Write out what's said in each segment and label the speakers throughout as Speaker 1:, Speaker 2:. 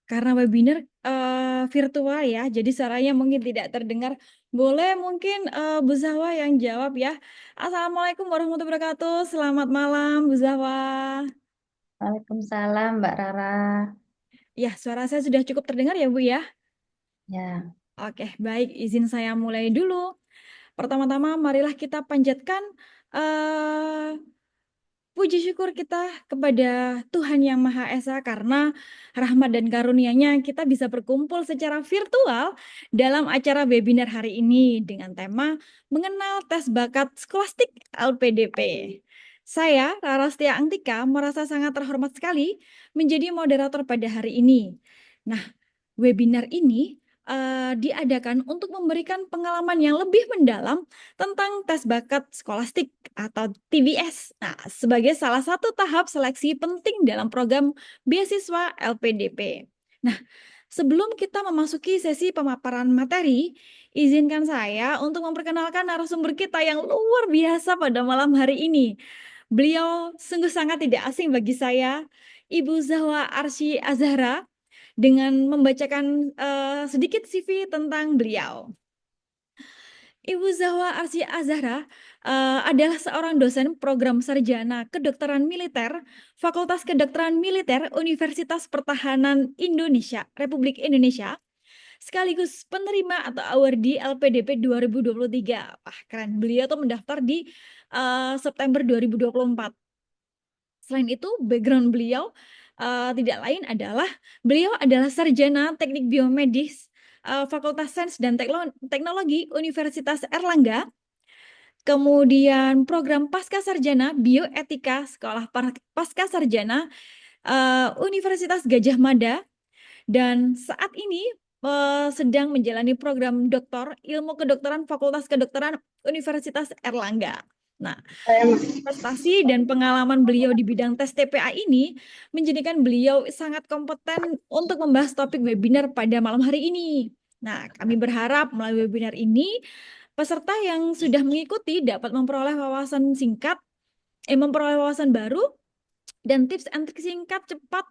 Speaker 1: Karena webinar virtual ya, jadi suaranya mungkin tidak terdengar. Boleh mungkin Bu Zahwa yang jawab ya. Assalamualaikum warahmatullahi wabarakatuh. Selamat malam Bu Zahwa.
Speaker 2: Waalaikumsalam Mbak Rara.
Speaker 1: Ya, suara saya sudah cukup terdengar ya Bu ya.
Speaker 2: Ya,
Speaker 1: Oke, baik. Izin saya mulai dulu. Pertama-tama, marilah kita panjatkan eh puji syukur kita kepada Tuhan Yang Maha Esa karena rahmat dan karunia-Nya kita bisa berkumpul secara virtual dalam acara webinar hari ini dengan tema mengenal tes bakat skolastik LPDP. Saya, Rara Setia Angtika, merasa sangat terhormat sekali menjadi moderator pada hari ini. Nah, webinar ini diadakan untuk memberikan pengalaman yang lebih mendalam tentang tes bakat skolastik atau TBS. Nah, sebagai salah satu tahap seleksi penting dalam program beasiswa LPDP. Nah, sebelum kita memasuki sesi pemaparan materi, izinkan saya untuk memperkenalkan narasumber kita yang luar biasa pada malam hari ini. Beliau sungguh sangat tidak asing bagi saya, Ibu Zahwa Arsy Azhara, dengan membacakan sedikit CV tentang beliau. Ibu Zahwa Arsy Azhara adalah seorang dosen program sarjana kedokteran militer, Fakultas Kedokteran Militer Universitas Pertahanan Indonesia, Republik Indonesia, sekaligus penerima atau awardee LPDP 2023. Wah, keren. Beliau tuh mendaftar di September 2024. Selain itu, background beliau tidak lain adalah beliau adalah sarjana teknik biomedis Fakultas Sains dan Teknologi Universitas Erlangga, kemudian program Pasca Sarjana Bioetika Sekolah Pasca Sarjana Universitas Gajah Mada, dan saat ini sedang menjalani program doktor ilmu kedokteran Fakultas Kedokteran Universitas Erlangga. Nah, prestasi dan pengalaman beliau di bidang tes TPA ini menjadikan beliau sangat kompeten untuk membahas topik webinar pada malam hari ini. Nah, kami berharap melalui webinar ini peserta yang sudah mengikuti dapat memperoleh wawasan baru dan tips and trik singkat cepat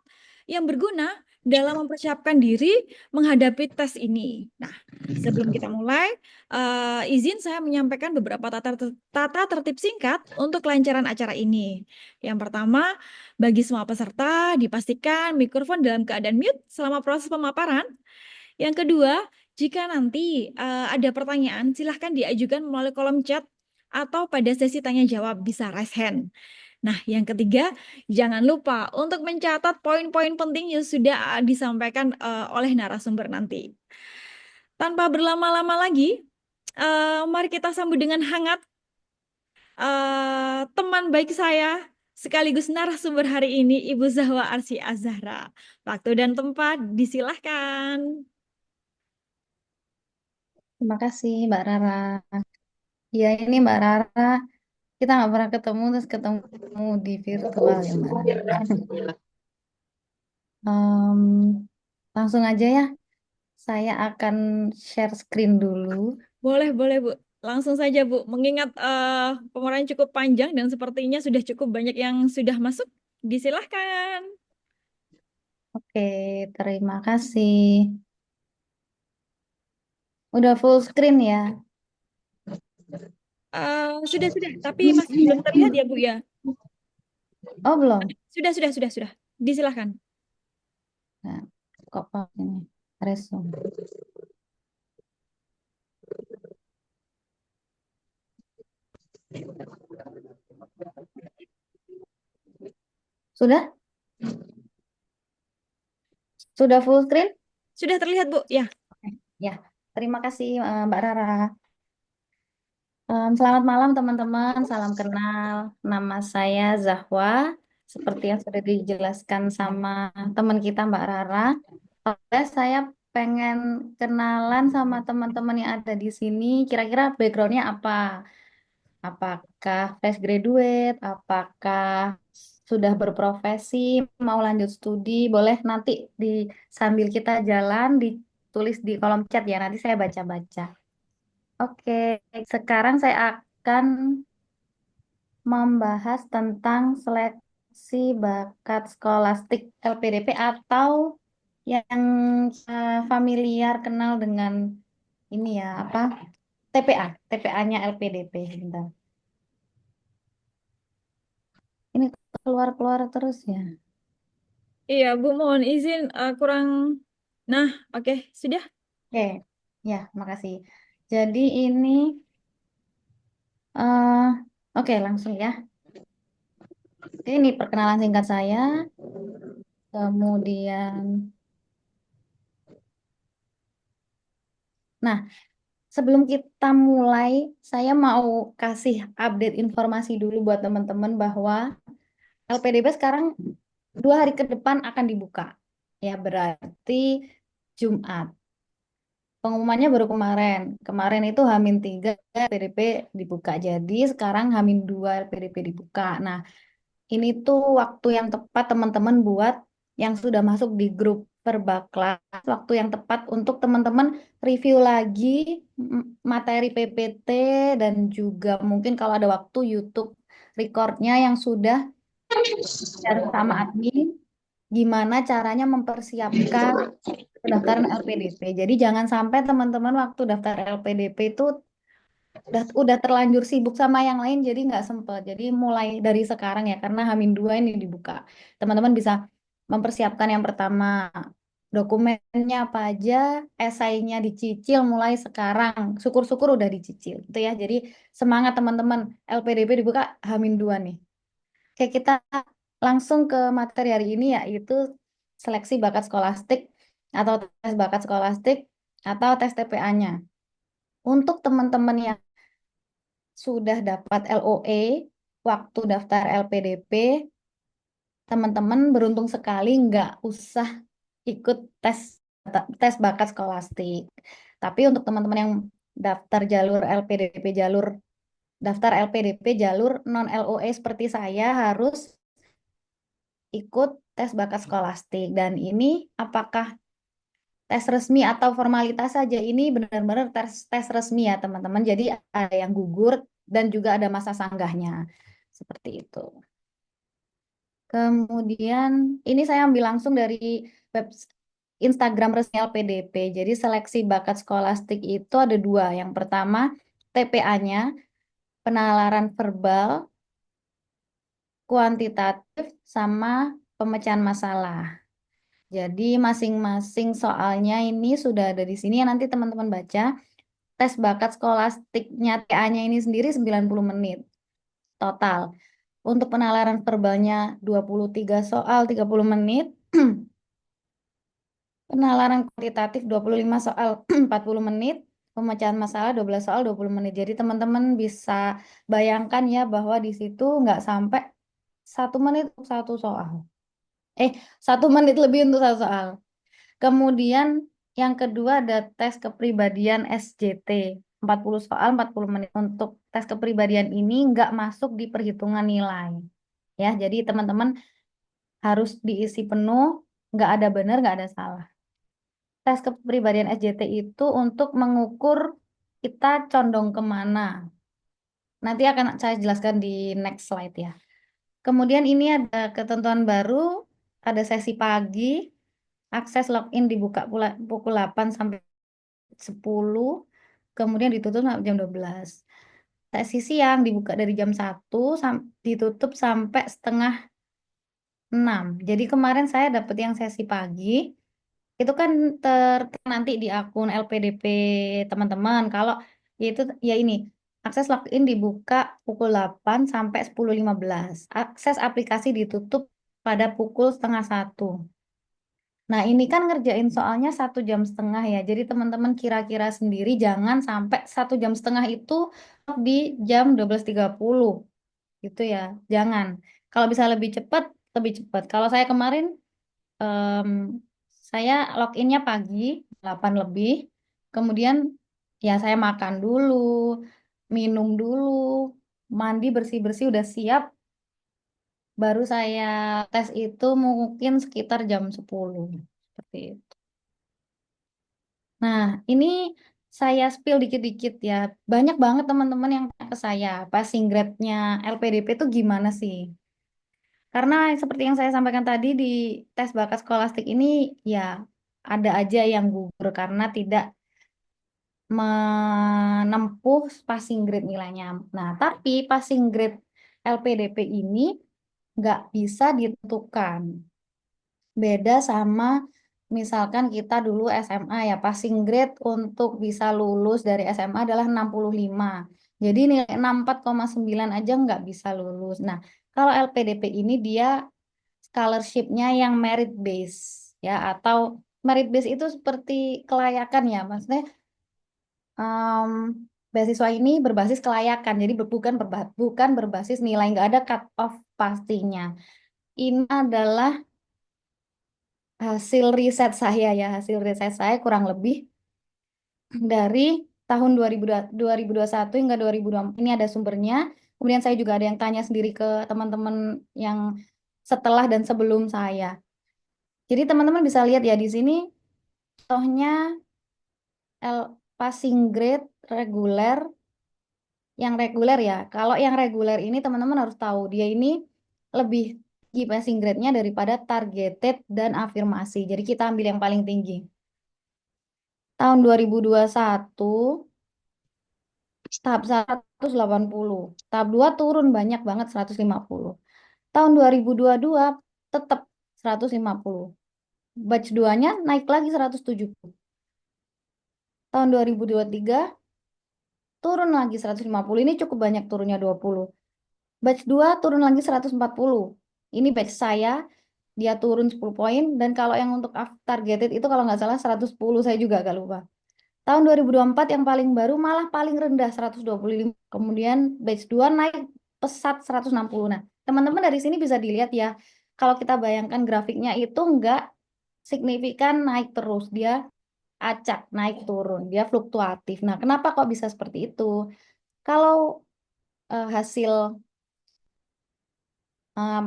Speaker 1: yang berguna dalam mempersiapkan diri menghadapi tes ini. Nah, sebelum kita mulai, izin saya menyampaikan beberapa tata tertib singkat untuk kelancaran acara ini. Yang pertama, bagi semua peserta dipastikan mikrofon dalam keadaan mute selama proses pemaparan. Yang kedua, jika nanti ada pertanyaan, silahkan diajukan melalui kolom chat atau pada sesi tanya jawab bisa raise hand. Nah, yang ketiga, jangan lupa untuk mencatat poin-poin penting yang sudah disampaikan oleh narasumber nanti. Tanpa berlama-lama lagi, mari kita sambut dengan hangat teman baik saya sekaligus narasumber hari ini, Ibu Zahwa Arsy Azhara. Waktu dan tempat disilahkan.
Speaker 2: terima kasih Mbak Rara. Ya ini Mbak Rara, kita nggak pernah ketemu terus ketemu di virtual ya Mbak Rara. Em, Langsung aja ya, saya akan share screen dulu.
Speaker 1: Boleh, boleh, Bu. Langsung saja, Bu. Mengingat pemaparan cukup panjang dan sepertinya sudah cukup banyak yang sudah masuk, disilahkan.
Speaker 2: Oke, terima kasih. Udah full screen ya?
Speaker 1: Sudah, tapi masih belum terlihat ya, Bu ya.
Speaker 2: Oh belum?
Speaker 1: Sudah. Disilahkan.
Speaker 2: Nah, kok ini resume. Sudah? Sudah full screen?
Speaker 1: Sudah terlihat, Bu? Ya.
Speaker 2: Oke. Ya, terima kasih Mbak Rara. Selamat malam teman-teman, salam kenal. Nama saya Zahwa, seperti yang sudah dijelaskan sama teman kita Mbak Rara. Saya pengen kenalan sama teman-teman yang ada di sini. Kira-kira backgroundnya apa? Apakah fresh graduate? Apakah sudah berprofesi? Mau lanjut studi? Boleh nanti di sambil kita jalan ditulis di kolom chat ya. Nanti saya baca-baca. Oke, sekarang saya akan membahas tentang seleksi bakat skolastik LPDP atau yang familiar kenal dengan ini ya, apa? TPA, TPA-nya LPDP. Bentar. Ini keluar-keluar terus ya.
Speaker 1: Iya, Bu, mohon izin kurang. Nah, oke, sudah.
Speaker 2: Oke, ya, makasih. Jadi ini, eh oke langsung ya. Oke, ini perkenalan singkat saya. Kemudian, nah, sebelum kita mulai, saya mau kasih update informasi dulu buat teman-teman bahwa LPDP sekarang 2 hari ke depan akan dibuka. Ya, berarti Jumat. Pengumumannya baru kemarin. Kemarin itu H-3 LPDP dibuka. Jadi sekarang H-2 LPDP dibuka. Nah, ini tuh waktu yang tepat teman-teman buat yang sudah masuk di grup Perbaklas, waktu yang tepat untuk teman-teman review lagi materi PPT dan juga mungkin kalau ada waktu YouTube recordnya yang sudah share sama admin, gimana caranya mempersiapkan pendaftaran LPDP. Jadi jangan sampai teman-teman waktu daftar LPDP itu udah terlanjur sibuk sama yang lain jadi nggak sempet. Jadi mulai dari sekarang ya karena H-2 ini dibuka. Teman-teman bisa mempersiapkan yang pertama dokumennya apa aja, esainya dicicil mulai sekarang. Syukur-syukur udah dicicil gitu ya. Jadi semangat teman-teman LPDP dibuka H-2 nih. Oke, kita langsung ke materi hari ini yaitu seleksi bakat skolastik atau tes bakat skolastik atau tes TPA-nya. Untuk teman-teman yang sudah dapat LOE waktu daftar LPDP, teman-teman beruntung sekali nggak usah ikut tes bakat skolastik. Tapi untuk teman-teman yang daftar jalur LPDP jalur non LOE seperti saya harus ikut tes bakat skolastik. Dan ini apakah tes resmi atau formalitas saja? Ini benar-benar tes resmi ya teman-teman. Jadi ada yang gugur dan juga ada masa sanggahnya. Seperti itu. Kemudian ini saya ambil langsung dari web Instagram resmi LPDP. Jadi seleksi bakat skolastik itu ada dua. Yang pertama TPA-nya, penalaran verbal, kuantitatif, sama pemecahan masalah. Jadi masing-masing soalnya ini sudah ada di sini ya nanti teman-teman baca. Tes bakat skolastiknya TA-nya ini sendiri 90 menit total. Untuk penalaran verbalnya 23 soal 30 menit. Penalaran kuantitatif 25 soal 40 menit. Pemecahan masalah 12 soal 20 menit. Jadi teman-teman bisa bayangkan ya bahwa di situ nggak sampai 1 menit untuk satu soal. 1 menit lebih untuk satu soal. Kemudian yang kedua ada tes kepribadian SJT. 40 soal 40 menit. Untuk tes kepribadian ini nggak masuk di perhitungan nilai. Ya, jadi teman-teman harus diisi penuh, nggak ada benar, nggak ada salah. Tes kepribadian SJT itu untuk mengukur kita condong kemana. Nanti akan saya jelaskan di next slide ya. Kemudian ini ada ketentuan baru, ada sesi pagi, akses login dibuka pukul 8 sampai 10, kemudian ditutup sampai jam 12. Sesi siang dibuka dari jam 1 ditutup sampai setengah 6. Jadi kemarin saya dapat yang sesi pagi, itu kan nanti di akun LPDP teman-teman. Kalau itu ya ini, akses login dibuka pukul 8 sampai 10.15. Akses aplikasi ditutup pada pukul setengah 1. Nah, ini kan ngerjain soalnya 1 jam setengah ya. Jadi teman-teman kira-kira sendiri jangan sampai 1 jam setengah itu di jam 12.30 gitu ya. Jangan. Kalau bisa lebih cepat, lebih cepat. Kalau saya kemarin, em, saya loginnya pagi 8 lebih. Kemudian ya saya makan dulu, minum dulu, mandi bersih-bersih udah siap. Baru saya tes itu mungkin sekitar jam 10. Seperti itu. Nah, ini saya spill dikit-dikit ya. Banyak banget teman-teman yang tanya ke saya, passing grade-nya LPDP itu gimana sih? Karena seperti yang saya sampaikan tadi di tes bakat skolastik ini, ya ada aja yang gugur karena tidak menempuh passing grade nilainya. Nah, tapi passing grade LPDP ini nggak bisa ditentukan. Beda sama misalkan kita dulu SMA ya, passing grade untuk bisa lulus dari SMA adalah 65. Jadi nilai 64,9 aja nggak bisa lulus. Nah, kalau LPDP ini dia scholarship-nya yang merit base ya, atau merit base itu seperti kelayakan ya, maksudnya em, beasiswa ini berbasis kelayakan, jadi bukan berbasis nilai, nggak ada cut off pastinya. Ini adalah hasil riset saya ya, hasil riset saya kurang lebih dari tahun 2021 hingga 2024. Ini ada sumbernya. Kemudian saya juga ada yang tanya sendiri ke teman-teman yang setelah dan sebelum saya. Jadi teman-teman bisa lihat ya di sini contohnya passing grade reguler, yang reguler ya. Kalau yang reguler ini teman-teman harus tahu dia ini lebih tinggi passing grade-nya daripada targeted dan afirmasi. Jadi kita ambil yang paling tinggi. Tahun 2021 tahap 180, tahap 2 turun banyak banget 150. Tahun 2022 tetap 150. Batch 2-nya naik lagi 170. Tahun 2023 turun lagi 150. Ini cukup banyak turunnya 20. Batch 2 turun lagi 140. Ini batch saya, dia turun 10 poin. Dan kalau yang untuk targeted itu kalau nggak salah 110, saya juga agak lupa. Tahun 2024 yang paling baru malah paling rendah 125. Kemudian batch 2 naik pesat 160. Nah, teman-teman dari sini bisa dilihat ya. Kalau kita bayangkan grafiknya itu nggak signifikan naik terus. Dia acak naik turun. Dia fluktuatif. Nah, kenapa kok bisa seperti itu? Kalau hasil em,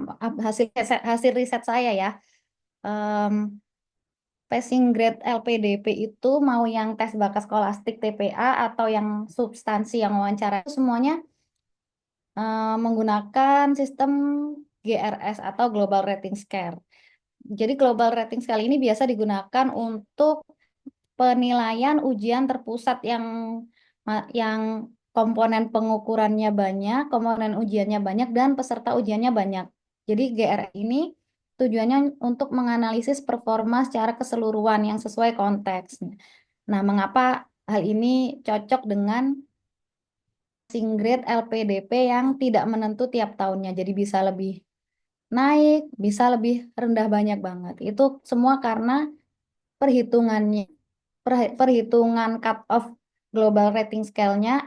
Speaker 2: hasil riset saya ya, em, passing grade LPDP itu mau yang tes bakat skolastik TPA atau yang substansi yang wawancara itu semuanya menggunakan sistem GRS atau Global Rating Scale. Jadi Global Rating Scale ini biasa digunakan untuk penilaian ujian terpusat yang komponen pengukurannya banyak, komponen ujiannya banyak, dan peserta ujiannya banyak. Jadi GRS ini tujuannya untuk menganalisis performa secara keseluruhan yang sesuai konteks. Nah, mengapa hal ini cocok dengan passing grade LPDP yang tidak menentu tiap tahunnya. Jadi bisa lebih naik, bisa lebih rendah banyak banget. Itu semua karena perhitungannya, perhitungan cut off global rating scale-nya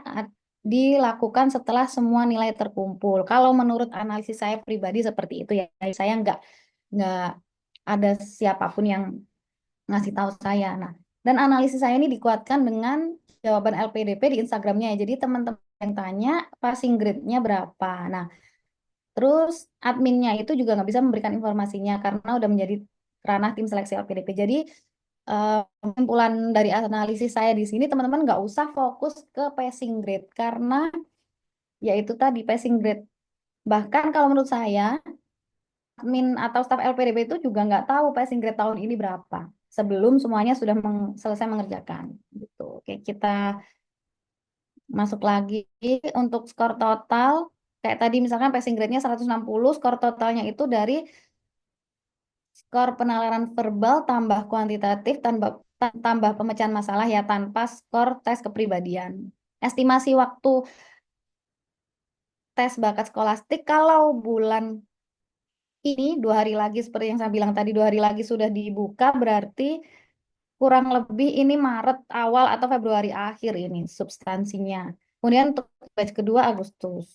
Speaker 2: dilakukan setelah semua nilai terkumpul. Kalau menurut analisis saya pribadi seperti itu ya. Saya nggak ada siapapun yang ngasih tahu saya. Nah, dan analisis saya ini dikuatkan dengan jawaban LPDP di Instagramnya ya. Jadi teman-teman yang tanya passing grade-nya berapa. Nah, terus adminnya itu juga nggak bisa memberikan informasinya karena udah menjadi ranah tim seleksi LPDP. Jadi kesimpulan dari analisis saya di sini teman-teman nggak usah fokus ke passing grade karena yaitu tadi passing grade. Bahkan kalau menurut saya admin atau staf LPDP itu juga nggak tahu passing grade tahun ini berapa sebelum semuanya sudah selesai mengerjakan gitu. Oke, kita masuk lagi untuk skor total. Kayak tadi misalkan passing grade-nya 160, skor totalnya itu dari skor penalaran verbal tambah kuantitatif tambah pemecahan masalah ya tanpa skor tes kepribadian. Estimasi waktu tes bakat skolastik kalau bulan ini 2 hari lagi seperti yang saya bilang tadi 2 hari lagi sudah dibuka berarti kurang lebih ini Maret awal atau Februari akhir ini substansinya. Kemudian untuk batch kedua Agustus.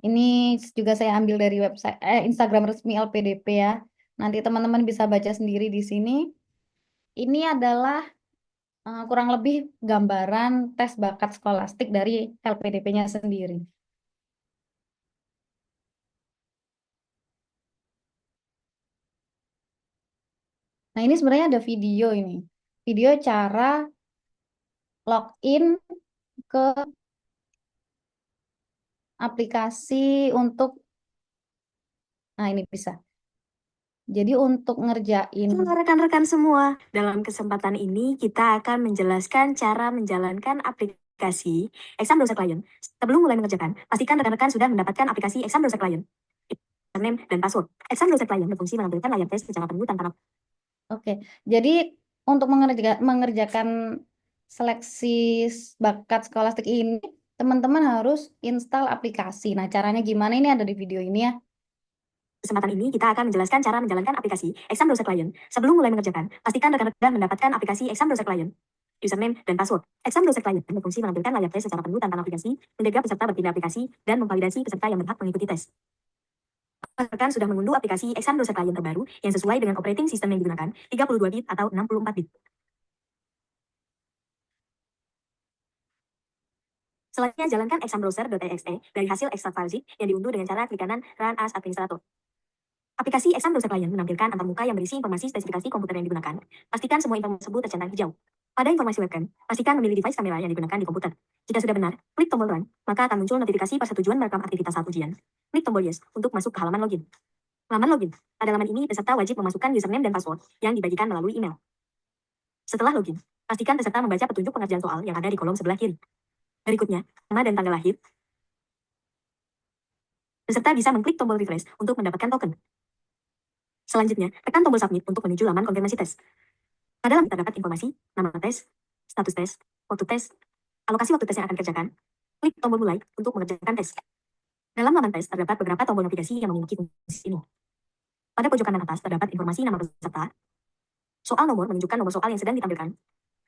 Speaker 2: Ini juga saya ambil dari website Instagram resmi LPDP ya. Nanti teman-teman bisa baca sendiri di sini. Ini adalah kurang lebih gambaran tes bakat skolastik dari LPDP-nya sendiri. Nah, ini sebenarnya ada video ini. Video cara login ke aplikasi untuk, nah ini bisa. Jadi untuk ngerjain
Speaker 3: Halo rekan-rekan semua, dalam kesempatan ini kita akan menjelaskan cara menjalankan aplikasi Exam Browser Client. Sebelum mulai mengerjakan, pastikan rekan-rekan sudah mendapatkan aplikasi Exam Browser Client. Username dan password. Exam Browser Client berfungsi menampilkan layar tes secara penuh tanpa
Speaker 2: Oke, jadi untuk mengerjakan seleksi bakat skolastik ini, teman-teman harus install aplikasi. Nah, caranya gimana? Ini ada di video ini ya.
Speaker 3: kesempatan ini kita akan menjelaskan cara menjalankan aplikasi Exam Browser Client. Sebelum mulai mengerjakan, pastikan rekan-rekan mendapatkan aplikasi Exam Browser Client. Username dan password. Exam Browser Client berfungsi menampilkan layar tes secara penuh tanpa navigasi, mencegah peserta berpindah aplikasi, dan memvalidasi peserta yang berhak mengikuti tes. Rekan sudah mengunduh aplikasi Exam Browser Client terbaru yang sesuai dengan operating system yang digunakan, 32 bit atau 64 bit. Selanjutnya, jalankan exambrowser.exe dari hasil extract file zip yang diunduh dengan cara klik kanan Run as Administrator. Aplikasi Exam Browser Client menampilkan antarmuka yang berisi informasi spesifikasi komputer yang digunakan. Pastikan semua informasi tersebut tercentang hijau. Pada informasi webcam, pastikan memilih device kamera yang digunakan di komputer. Jika sudah benar, klik tombol Run, maka akan muncul notifikasi persetujuan merekam aktivitas saat ujian. Klik tombol Yes untuk masuk ke halaman login. Halaman login. Pada halaman ini, peserta wajib memasukkan username dan password yang dibagikan melalui email. Setelah login, pastikan peserta membaca petunjuk pengerjaan soal yang ada di kolom sebelah kiri. Berikutnya, nama dan tanggal lahir. Peserta bisa mengklik tombol refresh untuk mendapatkan token. Selanjutnya, tekan tombol submit untuk menuju laman konfirmasi tes. Pada laman terdapat informasi, nama tes, status tes, alokasi waktu tes yang akan dikerjakan. Klik tombol mulai untuk mengerjakan tes. Dalam laman tes terdapat beberapa tombol navigasi yang memiliki fungsi ini. Pada pojok kanan atas terdapat informasi nama peserta. Soal nomor menunjukkan nomor soal yang sedang ditampilkan.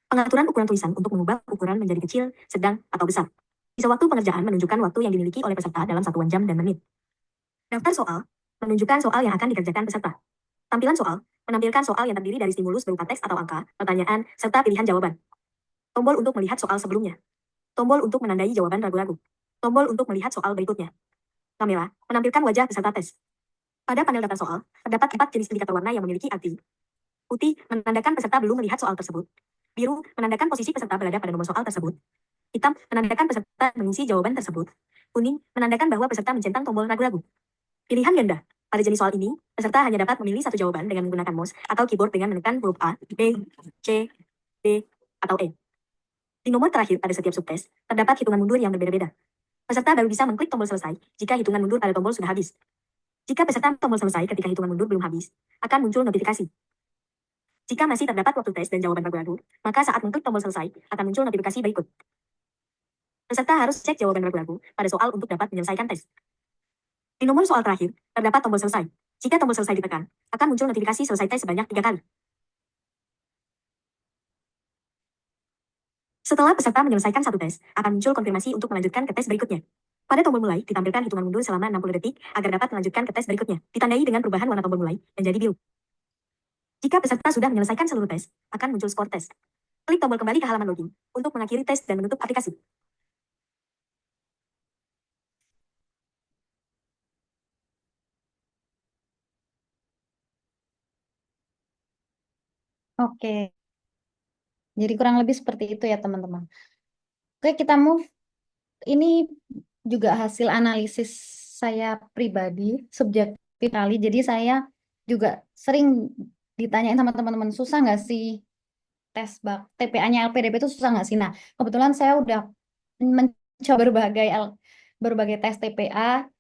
Speaker 3: Pengaturan ukuran tulisan untuk mengubah ukuran menjadi kecil, sedang, atau besar. Sisa waktu pengerjaan menunjukkan waktu yang dimiliki oleh peserta dalam satuan jam dan menit. Daftar soal menunjukkan soal yang akan dikerjakan peserta. Tampilan soal menampilkan soal yang terdiri dari stimulus berupa teks atau angka, pertanyaan, serta pilihan jawaban. Tombol untuk melihat soal sebelumnya. Tombol untuk menandai jawaban ragu-ragu. Tombol untuk melihat soal berikutnya. Kamera menampilkan wajah peserta tes. Pada panel daftar soal, terdapat 4 jenis indikator warna yang memiliki arti. Putih menandakan peserta belum melihat soal tersebut. Biru menandakan posisi peserta berada pada nomor soal tersebut. Hitam menandakan peserta mengisi jawaban tersebut. Kuning menandakan bahwa peserta mencentang tombol ragu-ragu. Pilihan ganda. Pada jenis soal ini, peserta hanya dapat memilih satu jawaban dengan menggunakan mouse atau keyboard dengan menekan huruf A, B, C, D, atau E. Di nomor terakhir pada setiap subtes, terdapat hitungan mundur yang berbeda-beda. Peserta baru bisa mengklik tombol selesai jika hitungan mundur pada tombol sudah habis. Jika peserta tombol selesai ketika hitungan mundur belum habis, akan muncul notifikasi. Jika masih terdapat waktu tes dan jawaban ragu-ragu, maka saat mengklik tombol selesai, akan muncul notifikasi berikut. Peserta harus cek jawaban ragu-ragu pada soal untuk dapat menyelesaikan tes. Di nomor soal terakhir, terdapat tombol selesai. Jika tombol selesai ditekan, akan muncul notifikasi selesai tes sebanyak 3 kali. Setelah peserta menyelesaikan satu tes, akan muncul konfirmasi untuk melanjutkan ke tes berikutnya. Pada tombol mulai, ditampilkan hitungan mundur selama 60 detik agar dapat melanjutkan ke tes berikutnya, ditandai dengan perubahan warna tombol mulai menjadi biru. Jika peserta sudah menyelesaikan seluruh tes, akan muncul skor tes. Klik tombol kembali ke halaman login untuk mengakhiri tes dan menutup aplikasi.
Speaker 2: Oke, jadi kurang lebih seperti itu ya teman-teman. Oke, kita move. Ini juga hasil analisis saya pribadi, subjektif kali. Jadi saya juga sering ditanyain sama teman-teman, susah nggak sih tes TPA-nya LPDP itu susah nggak sih? Nah, kebetulan saya udah mencoba berbagai tes TPA.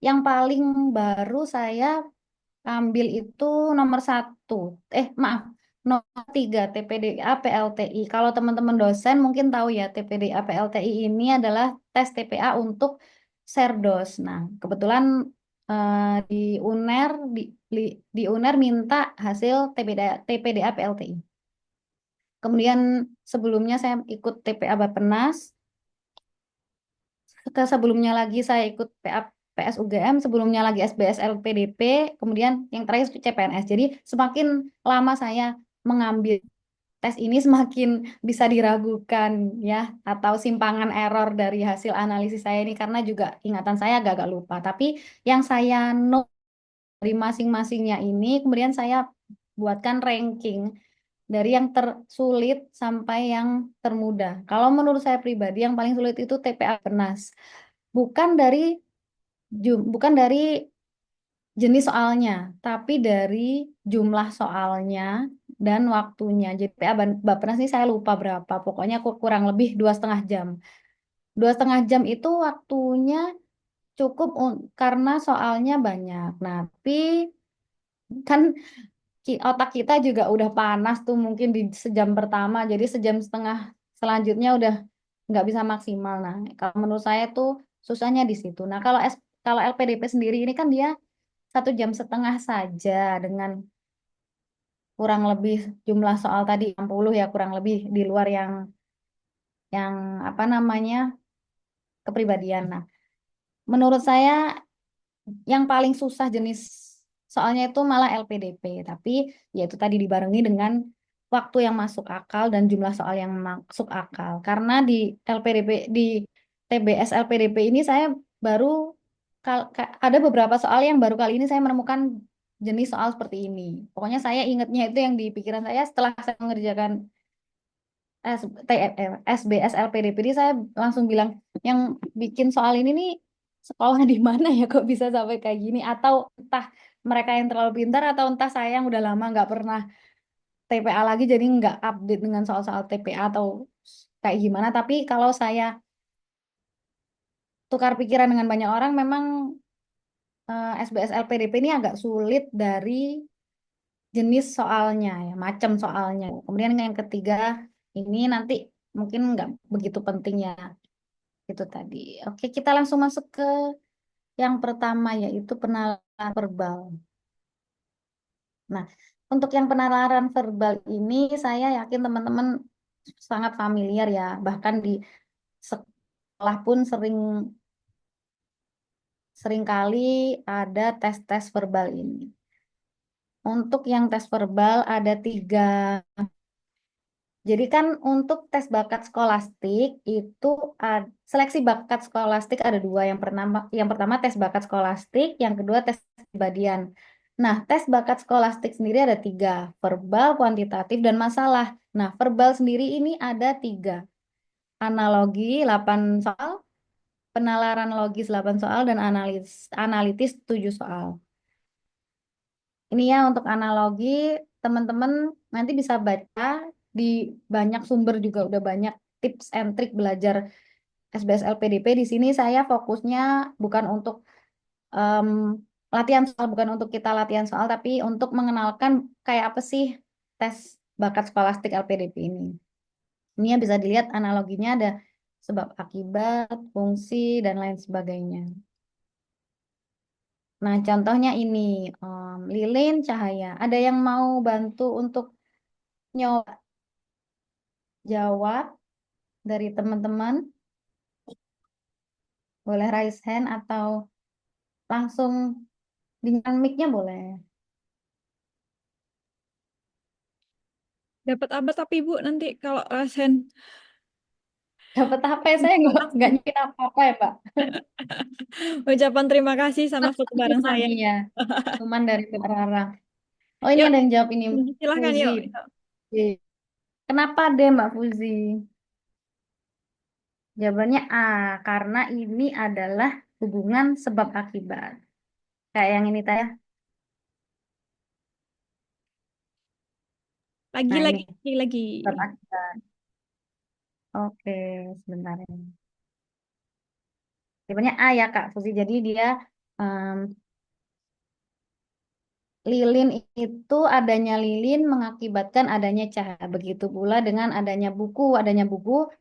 Speaker 2: Yang paling baru saya ambil itu nomor satu. Maaf, nomor 3 TPDA PLTI. Kalau teman-teman dosen mungkin tahu ya, TPDA PLTI ini adalah tes TPA untuk Serdos. Nah, kebetulan di UNER di UNER minta hasil TPDA PLTI. Kemudian sebelumnya saya ikut TPA Bappenas. Sebelumnya lagi saya ikut PSUGM, sebelumnya lagi SBS LPDP, kemudian yang terakhir CPNS. Jadi semakin lama saya mengambil tes ini semakin bisa diragukan ya, atau simpangan error dari hasil analisis saya ini karena juga ingatan saya agak-agak lupa. Tapi yang saya note dari masing-masingnya ini kemudian saya buatkan ranking dari yang tersulit sampai yang termudah. Kalau menurut saya pribadi yang paling sulit itu TPA Pernas. Bukan dari bukan dari jenis soalnya, tapi dari jumlah soalnya dan waktunya. Jadi PA Bappenas ini saya lupa berapa, pokoknya kurang lebih 2,5 jam. 2,5 jam itu waktunya cukup karena soalnya banyak. Nah, tapi kan otak kita juga udah panas tuh mungkin di sejam pertama, jadi sejam setengah selanjutnya udah nggak bisa maksimal. Nah, kalau menurut saya tuh susahnya di situ. Nah, kalau LPDP sendiri ini kan dia 1,5 jam saja dengan kurang lebih jumlah soal tadi 60 ya, kurang lebih di luar yang apa namanya kepribadian. Nah, menurut saya yang paling susah jenis soalnya itu malah LPDP, tapi yaitu tadi dibarengi dengan waktu yang masuk akal dan jumlah soal yang masuk akal. Karena di LPDP di TBS LPDP ini saya baru ada beberapa soal yang baru kali ini saya menemukan jenis soal seperti ini. Pokoknya saya ingatnya itu yang di pikiran saya setelah saya mengerjakan SBS LPDP ini saya langsung bilang yang bikin soal ini nih sekolah di mana ya kok bisa sampai kayak gini, atau entah mereka yang terlalu pintar atau entah saya yang udah lama nggak pernah TPA lagi jadi nggak update dengan soal-soal TPA atau kayak gimana. Tapi kalau saya tukar pikiran dengan banyak orang memang SBS LPDP ini agak sulit dari jenis soalnya ya, macam soalnya. Kemudian yang ketiga ini nanti mungkin nggak begitu penting ya. Itu tadi. Oke, kita langsung masuk ke yang pertama yaitu penalaran verbal. Nah, untuk yang penalaran verbal ini saya yakin teman-teman sangat familiar ya. Bahkan di sekolah pun sering kali ada tes-tes verbal ini. Untuk yang tes verbal ada 3. Jadi kan untuk tes bakat skolastik itu seleksi bakat skolastik ada 2. Yang pertama tes bakat skolastik, yang kedua tes kepribadian. Nah, tes bakat skolastik sendiri ada 3, verbal, kuantitatif, dan masalah. Nah, verbal sendiri ini ada 3. Analogi 8 soal, penalaran logis 8 soal, dan analitis 7 soal. Ini ya untuk analogi, teman-teman nanti bisa baca di banyak sumber juga udah banyak tips and trik belajar SBS LPDP. Di sini saya fokusnya bukan untuk em, latihan soal, bukan untuk kita latihan soal, tapi untuk mengenalkan kayak apa sih tes bakat skolastik LPDP ini. Ini ya bisa dilihat analoginya ada sebab akibat, fungsi, dan lain sebagainya. Nah, contohnya ini, lilin cahaya. Ada yang mau bantu untuk nyoba jawab dari teman-teman? Boleh raise hand atau langsung dengan mic-nya boleh.
Speaker 1: Dapat apa tapi Bu nanti kalau rasen?
Speaker 2: Dapat HP saya nggak nyiapin apa-apa ya, Pak.
Speaker 1: Ucapan terima kasih sama foto bareng saya.
Speaker 2: Iya, cuman dari Mbak Rara. Oh, ini
Speaker 1: Yuk,
Speaker 2: ada yang jawab ini,
Speaker 1: silahkan
Speaker 2: Fuzi.
Speaker 1: yuk.
Speaker 2: Oke. Kenapa deh Mbak Fuzi? Jawabannya A, karena ini adalah hubungan sebab akibat. Kayak yang ini tanya.
Speaker 1: Lagi,
Speaker 2: Nah, ini
Speaker 1: lagi, lagi.
Speaker 2: sebab akibat. Oke, sebentar ya. Jawabannya A ya Kak Fuzi. Jadi dia em, lilin itu adanya lilin mengakibatkan adanya cahaya. Begitu pula dengan adanya buku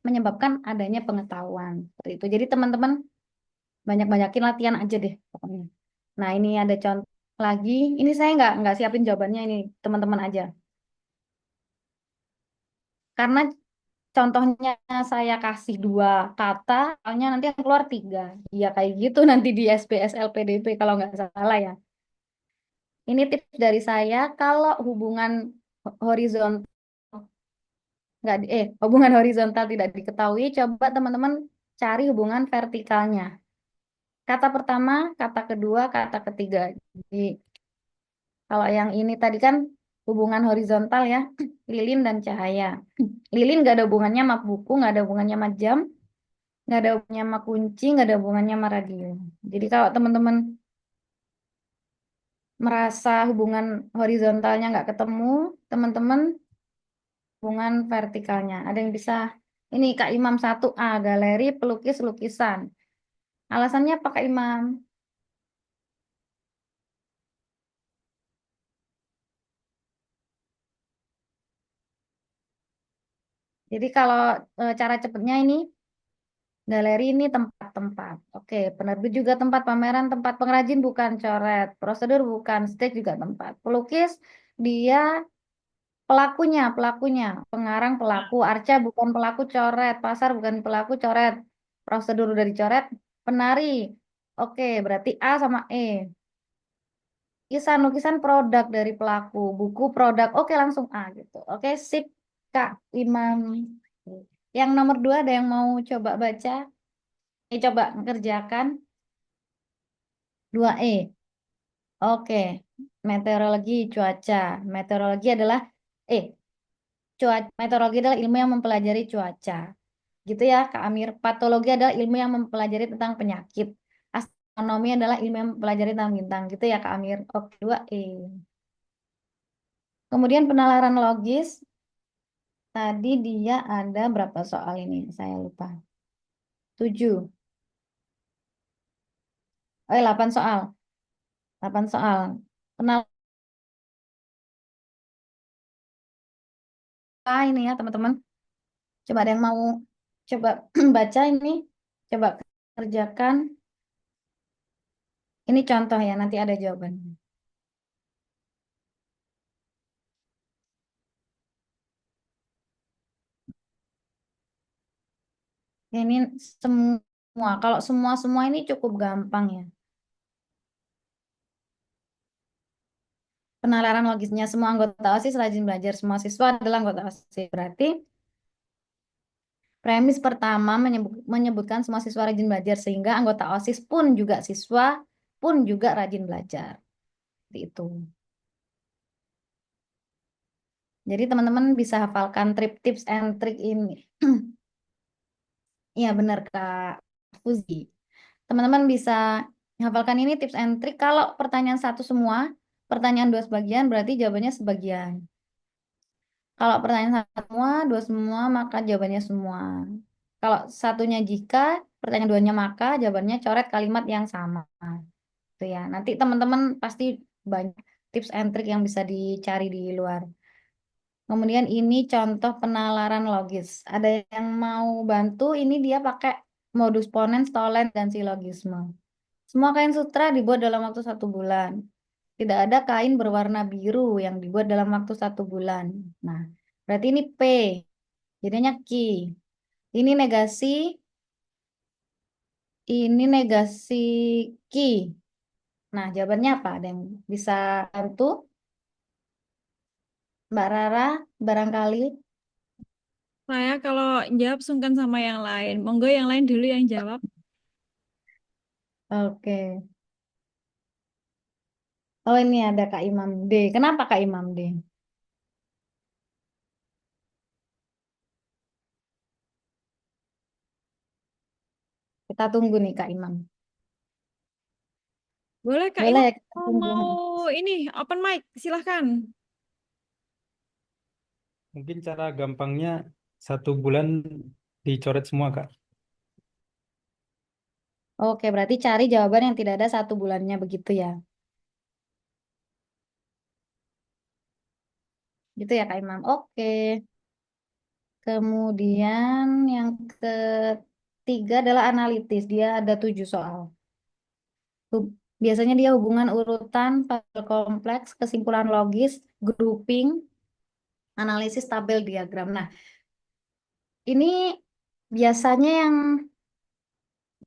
Speaker 2: menyebabkan adanya pengetahuan. Seperti itu. Jadi teman-teman banyak-banyakin latihan aja deh pokoknya. Nah, ini ada contoh lagi. Ini saya nggak siapin jawabannya, ini teman-teman aja. Karena contohnya saya kasih 2 kata, soalnya nanti yang keluar 3. Ya kayak gitu nanti di SBS LPDP kalau nggak salah ya. Ini tips dari saya, kalau hubungan horizontal hubungan horizontal tidak diketahui, coba teman-teman cari hubungan vertikalnya. Kata pertama, kata kedua, kata ketiga. Jadi kalau yang ini tadi kan hubungan horizontal ya, lilin dan cahaya. Lilin nggak ada hubungannya sama buku, nggak ada hubungannya sama jam, nggak ada hubungannya sama kunci, nggak ada hubungannya sama radio. Jadi kalau teman-teman merasa hubungan horizontalnya nggak ketemu, teman-teman hubungan vertikalnya. Ada yang bisa, ini Kak Imam 1A, galeri pelukis lukisan. Alasannya apa Kak Imam? Jadi kalau cara cepatnya ini, galeri ini tempat-tempat. Oke, penerbit juga tempat, pameran tempat, pengrajin bukan, coret, prosedur bukan, stage juga tempat. Pelukis dia pelakunya, pengarang pelaku, arca bukan pelaku, coret, pasar bukan pelaku, coret, prosedur udah dicoret, penari. Oke, berarti A sama E. Lukisan produk dari pelaku, buku produk. Oke, langsung A gitu. Oke, sip, Kak Imam. Yang nomor 2 ada yang mau coba baca? Coba kerjakan 2E. Oke, meteorologi cuaca. Meteorologi adalah eh meteorologi adalah ilmu yang mempelajari cuaca. Gitu ya, Kak Amir. Patologi adalah ilmu yang mempelajari tentang penyakit. Astronomi adalah ilmu yang mempelajari tentang bintang. Gitu ya, Kak Amir. Oke, 2E. Kemudian penalaran logis. Tadi dia ada berapa soal ini? Saya lupa. 7. 8 soal. 8 soal. Penalaran ini ya, teman-teman. Coba ada yang mau coba baca ini. Coba kerjakan. Ini contoh ya, nanti ada jawaban. Ini semua. Kalau semua ini cukup gampang ya. Penalaran logisnya semua anggota OSIS rajin belajar, semua siswa adalah anggota OSIS. Berarti premis pertama menyebutkan semua siswa rajin belajar sehingga anggota OSIS pun juga siswa pun juga rajin belajar. Seperti itu. Jadi teman-teman bisa hafalkan tips and trick ini. Iya benar Kak Fuzi. Teman-teman bisa hafalkan ini tips and trick. Kalau pertanyaan satu semua, pertanyaan dua sebagian berarti jawabannya sebagian. Kalau pertanyaan satu semua, dua semua, maka jawabannya semua. Kalau satunya jika, pertanyaan duanya maka, jawabannya coret kalimat yang sama. Itu ya. Nanti teman-teman pasti banyak tips and trick yang bisa dicari di luar. Kemudian ini contoh penalaran logis. Ada yang mau bantu? Ini dia pakai modus ponens, tolen, dan silogisme. Semua kain sutra dibuat dalam waktu 1 bulan. Tidak ada kain berwarna biru yang dibuat dalam waktu 1 bulan. Nah, berarti ini P. Jadinya Ki. Ini negasi. Ini negasi Ki. Nah, jawabannya apa? Ada yang bisa bantu? Mbak Rara, barangkali.
Speaker 1: Saya kalau jawab sungkan sama yang lain. Monggo yang lain dulu yang jawab.
Speaker 2: Oke. Oh, ini ada Kak Imam D. Kenapa Kak Imam D? Kita tunggu nih Kak Imam.
Speaker 1: Boleh Kak
Speaker 2: Boleh
Speaker 1: Imam
Speaker 2: ya kita tunggu.
Speaker 1: mau ini open mic, silahkan.
Speaker 4: Mungkin cara gampangnya 1 bulan dicoret semua, Kak.
Speaker 2: Oke, berarti cari jawaban yang tidak ada 1 bulannya begitu ya. Gitu ya Kak Imam. Oke. Kemudian yang ketiga adalah analitis. Dia ada 7 soal. Biasanya dia hubungan urutan, fase kompleks, kesimpulan logis, grouping, analisis tabel diagram. Nah, ini biasanya yang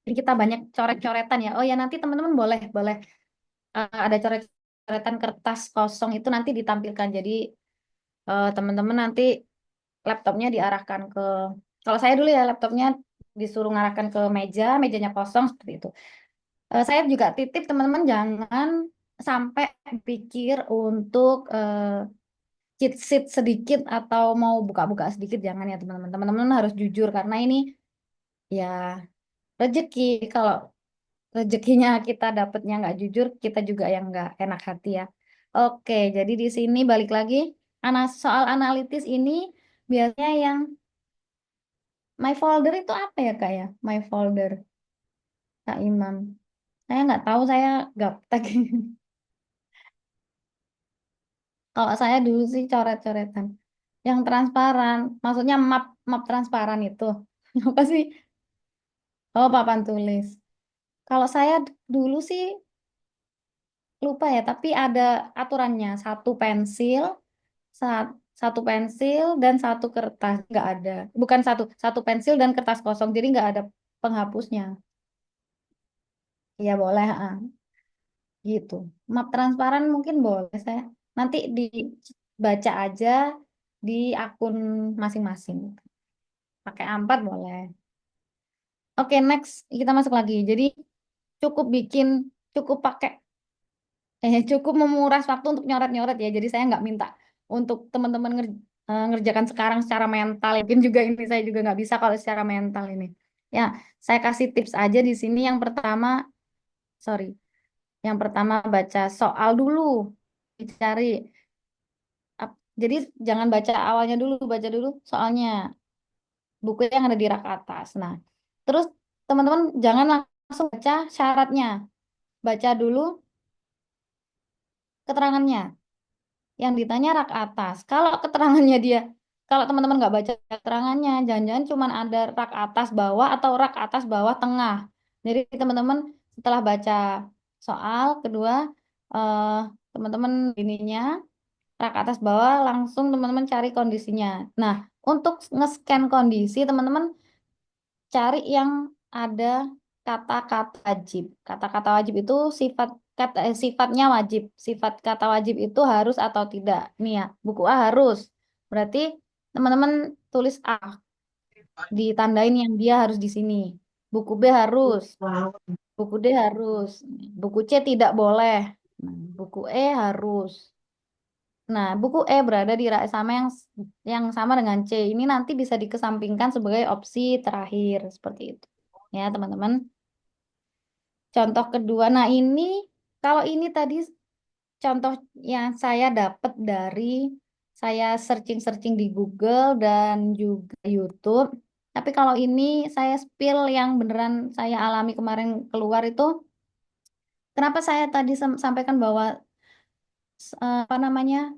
Speaker 2: kita banyak coret-coretan ya. Oh ya nanti teman-teman boleh boleh ada coret-coretan kertas kosong itu nanti ditampilkan. Jadi teman-teman nanti laptopnya diarahkan ke, kalau saya dulu ya laptopnya disuruh ngarahkan ke meja, mejanya kosong seperti itu. Saya juga titip teman-teman jangan sampai pikir untuk cheat sheet sedikit atau mau buka-buka sedikit, jangan ya teman-teman. Teman-teman harus jujur karena ini ya rezeki. Kalau rezekinya kita dapatnya nggak jujur, kita juga yang nggak enak hati ya. Oke, jadi di sini balik lagi, soal analitis ini biasanya yang my folder itu apa ya Kak ya? My folder, Kak Imam. Saya nggak tahu, saya gaptek. Kalau saya dulu sih coret-coretan. Yang transparan, maksudnya map map transparan itu. Apa sih? Oh, papan tulis. Kalau saya dulu sih lupa ya, tapi ada aturannya. Sa- satu pensil dan satu kertas. Nggak ada. Bukan satu pensil dan kertas kosong. Jadi nggak ada penghapusnya. Iya boleh, gitu. Map transparan mungkin boleh saya. Nanti dibaca aja di akun masing-masing. Pakai A4 boleh. Oke, next kita masuk lagi. Jadi cukup bikin, cukup pakai, cukup memuras waktu untuk nyoret-nyoret ya. Jadi saya nggak minta untuk teman-teman ngerjakan sekarang secara mental. Mungkin juga ini saya juga nggak bisa kalau secara mental ini. Ya, saya kasih tips aja di sini. Yang pertama, sorry, yang pertama baca soal dulu, dicari. Jadi jangan baca awalnya dulu, baca dulu soalnya buku yang ada di rak atas. Nah, terus teman-teman jangan langsung baca syaratnya, baca dulu keterangannya. Yang ditanya rak atas. Kalau keterangannya dia, kalau teman-teman nggak baca keterangannya, jangan-jangan cuma ada rak atas bawah atau rak atas bawah tengah. Jadi teman-teman setelah baca soal kedua, eh, teman-teman ininya rak atas bawah langsung teman-teman cari kondisinya. Nah, untuk nge-scan kondisi teman-teman cari yang ada kata-kata wajib. Kata-kata wajib itu sifatnya wajib. Sifat kata wajib itu harus atau tidak. Nih ya, buku A harus. Berarti teman-teman tulis A, ditandain yang dia harus di sini. Buku B harus, buku D harus, buku C tidak boleh. Nah, buku E harus. Nah, buku E berada di rak sama yang sama dengan C. Ini nanti bisa dikesampingkan sebagai opsi terakhir seperti itu. Ya, teman-teman. Contoh kedua. Nah, ini kalau ini tadi contoh yang saya dapat dari saya searching-searching di Google dan juga YouTube. Tapi kalau ini saya spill yang beneran saya alami kemarin keluar itu, kenapa saya tadi sampaikan bahwa apa namanya?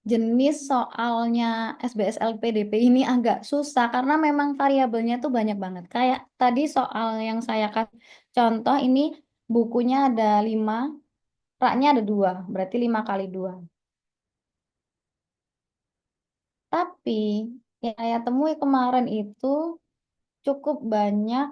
Speaker 2: Jenis soalnya SBS LPDP ini agak susah karena memang variabelnya tuh banyak banget. Kayak tadi soal yang saya kasih contoh ini bukunya ada 5, raknya ada 2, berarti 5 kali 2. Tapi yang saya temui kemarin itu cukup banyak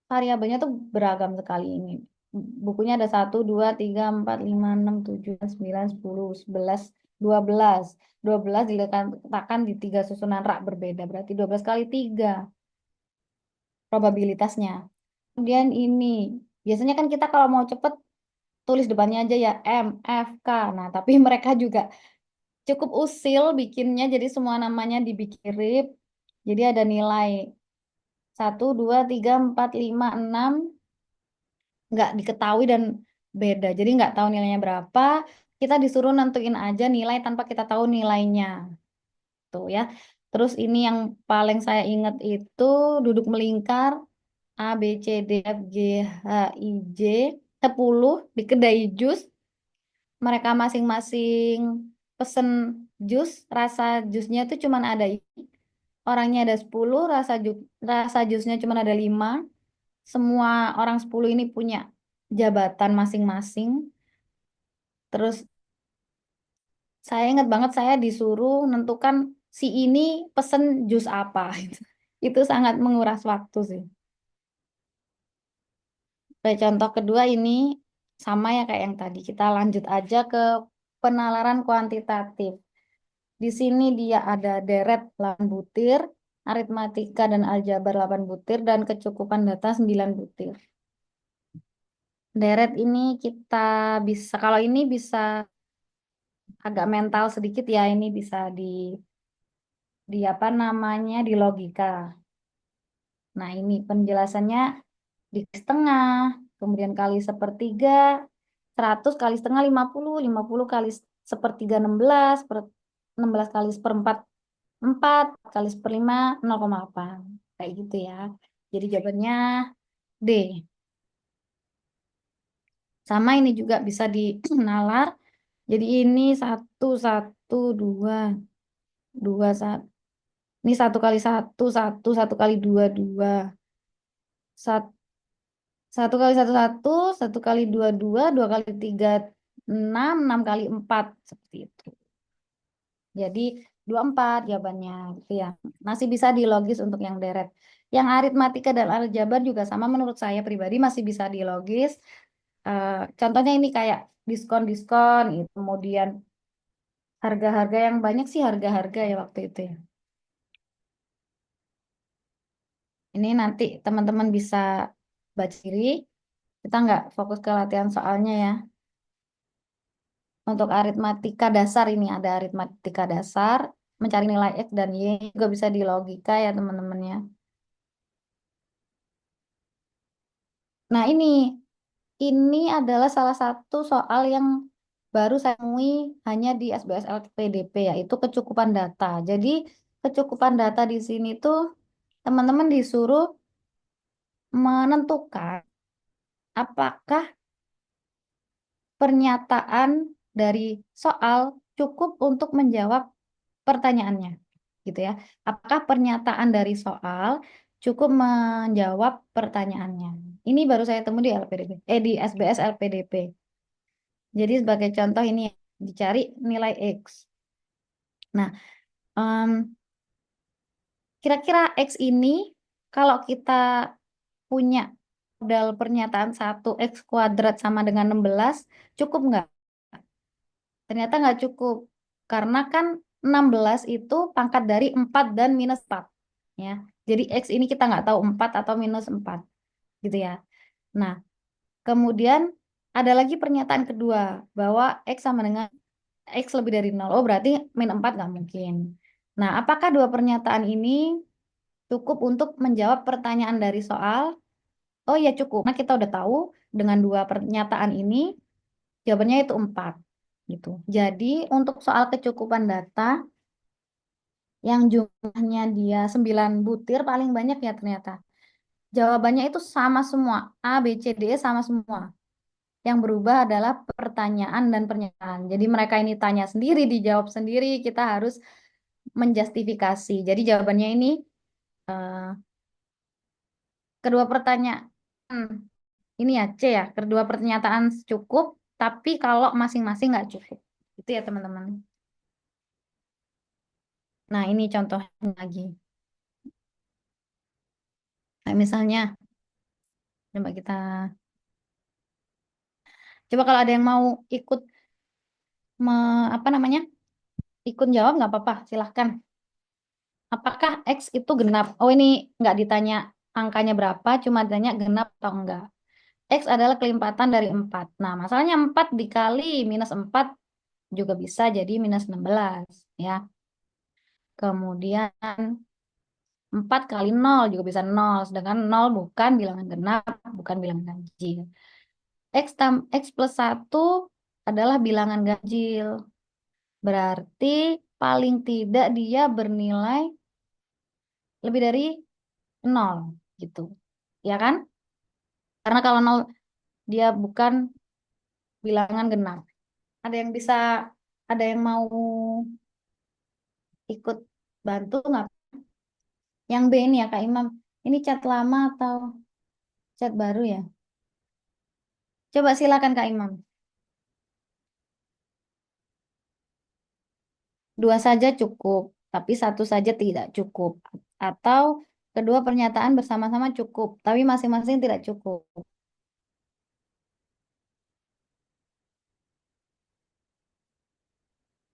Speaker 2: variabelnya tuh beragam sekali ini. Bukunya ada 1, 2, 3, 4, 5, 6, 7, 9, 10, 11, 12. 12 diletakkan di 3 susunan rak berbeda. Berarti 12 kali 3 probabilitasnya. Kemudian ini, biasanya kan kita kalau mau cepet tulis depannya aja ya M, F, K. Nah, tapi mereka juga cukup usil bikinnya. Jadi semua namanya dibikin mirip. Jadi ada nilai 1, 2, 3, 4, 5, 6 nggak diketahui dan beda. Jadi nggak tahu nilainya berapa. Kita disuruh nentuin aja nilai tanpa kita tahu nilainya. Tuh ya. Terus ini yang paling saya ingat itu duduk melingkar A, B, C, D, F, G, H, I, J 10 di kedai jus. Mereka masing-masing pesen jus. Rasa jusnya itu cuma ada ini. Orangnya ada 10, rasa jusnya cuma ada 5. Semua orang 10 ini punya jabatan masing-masing. Terus saya ingat banget saya disuruh menentukan si ini pesen jus apa. Itu sangat menguras waktu sih. Baik, contoh kedua ini sama ya kayak yang tadi. Kita lanjut aja ke penalaran kuantitatif. Di sini dia ada deret 8 butir, aritmatika dan aljabar 8 butir, dan kecukupan data 9 butir. Deret ini kita bisa, kalau ini bisa agak mental sedikit ya, ini bisa di apa namanya, di logika. Nah, ini penjelasannya dikali setengah, kemudian kali sepertiga, 100 kali setengah 50, 50 kali sepertiga 16, 16 kali seperempat 4, kali seperlima 0,8. Kayak gitu ya. Jadi jawabannya D. Sama ini juga bisa dinalar. Jadi ini 1, 1, 2, 2, 1. Ini 1 kali 1, 1, 1 kali 2, 2. 1 kali 1, 1, 1 kali 2, 2, 2 kali 3, 6, 6 kali 4. Seperti itu. Jadi 24 jawabannya gitu ya. Masih bisa dilogis untuk yang deret. Yang aritmatika dan aljabar juga sama menurut saya pribadi masih bisa dilogis. Contohnya ini kayak diskon-diskon, gitu. Kemudian harga-harga yang banyak sih harga-harga ya waktu itu ya. Ini nanti teman-teman bisa baca diri. Kita nggak fokus ke latihan soalnya ya. Untuk aritmatika dasar ini ada aritmatika dasar, mencari nilai X dan Y juga bisa di logika ya teman-teman ya. Nah ini adalah salah satu soal yang baru saya temui hanya di SBS LPDP yaitu kecukupan data. Jadi kecukupan data di sini tuh teman-teman disuruh menentukan apakah pernyataan dari soal cukup untuk menjawab pertanyaannya, gitu ya. Apakah pernyataan dari soal cukup menjawab pertanyaannya? Ini baru saya temui di LPDP, di SBS LPDP. Jadi sebagai contoh ini dicari nilai X. Nah, kira-kira X ini kalau kita punya modal pernyataan 1 X kuadrat sama dengan 16, cukup nggak? Ternyata nggak cukup. Karena kan 16 itu pangkat dari 4 dan minus 4. Ya. Jadi X ini kita nggak tahu 4 atau minus 4. Gitu ya. Nah, kemudian ada lagi pernyataan kedua. Bahwa X sama dengan X lebih dari 0. Oh, berarti min 4 nggak mungkin. Nah, apakah dua pernyataan ini cukup untuk menjawab pertanyaan dari soal? Oh ya cukup. Nah, kita udah tahu dengan dua pernyataan ini jawabannya itu 4 gitu. Jadi untuk soal kecukupan data yang jumlahnya dia 9 butir paling banyak ya ternyata. Jawabannya itu sama semua. A, B, C, D E sama semua. Yang berubah adalah pertanyaan dan pernyataan. Jadi mereka ini tanya sendiri, dijawab sendiri, kita harus menjustifikasi. Jadi jawabannya ini eh, kedua pertanyaan ini ya C ya, kedua pernyataan cukup, tapi kalau masing-masing nggak cukup. Itu ya teman-teman. Nah ini contohnya lagi. Nah, misalnya, coba kita, coba kalau ada yang mau ikut, apa namanya, ikut jawab nggak apa-apa, silahkan. Apakah X itu genap? Oh ini nggak ditanya angkanya berapa, cuma ditanya genap atau enggak. X adalah kelipatan dari 4. Nah, masalahnya 4 dikali minus 4 juga bisa jadi minus 16. Ya. Kemudian 4 kali 0 juga bisa 0. Sedangkan 0 bukan bilangan genap, bukan bilangan ganjil. X plus 1 adalah bilangan ganjil. Berarti paling tidak dia bernilai lebih dari 0 gitu. Ya kan? Karena kalau 0 dia bukan bilangan genap. Ada yang bisa, ada yang mau ikut bantu nggak? Yang B ini ya Kak Imam. Ini chat lama atau chat baru ya? Coba silakan Kak Imam. Dua saja cukup, tapi satu saja tidak cukup. Atau kedua pernyataan bersama-sama cukup, tapi masing-masing tidak cukup.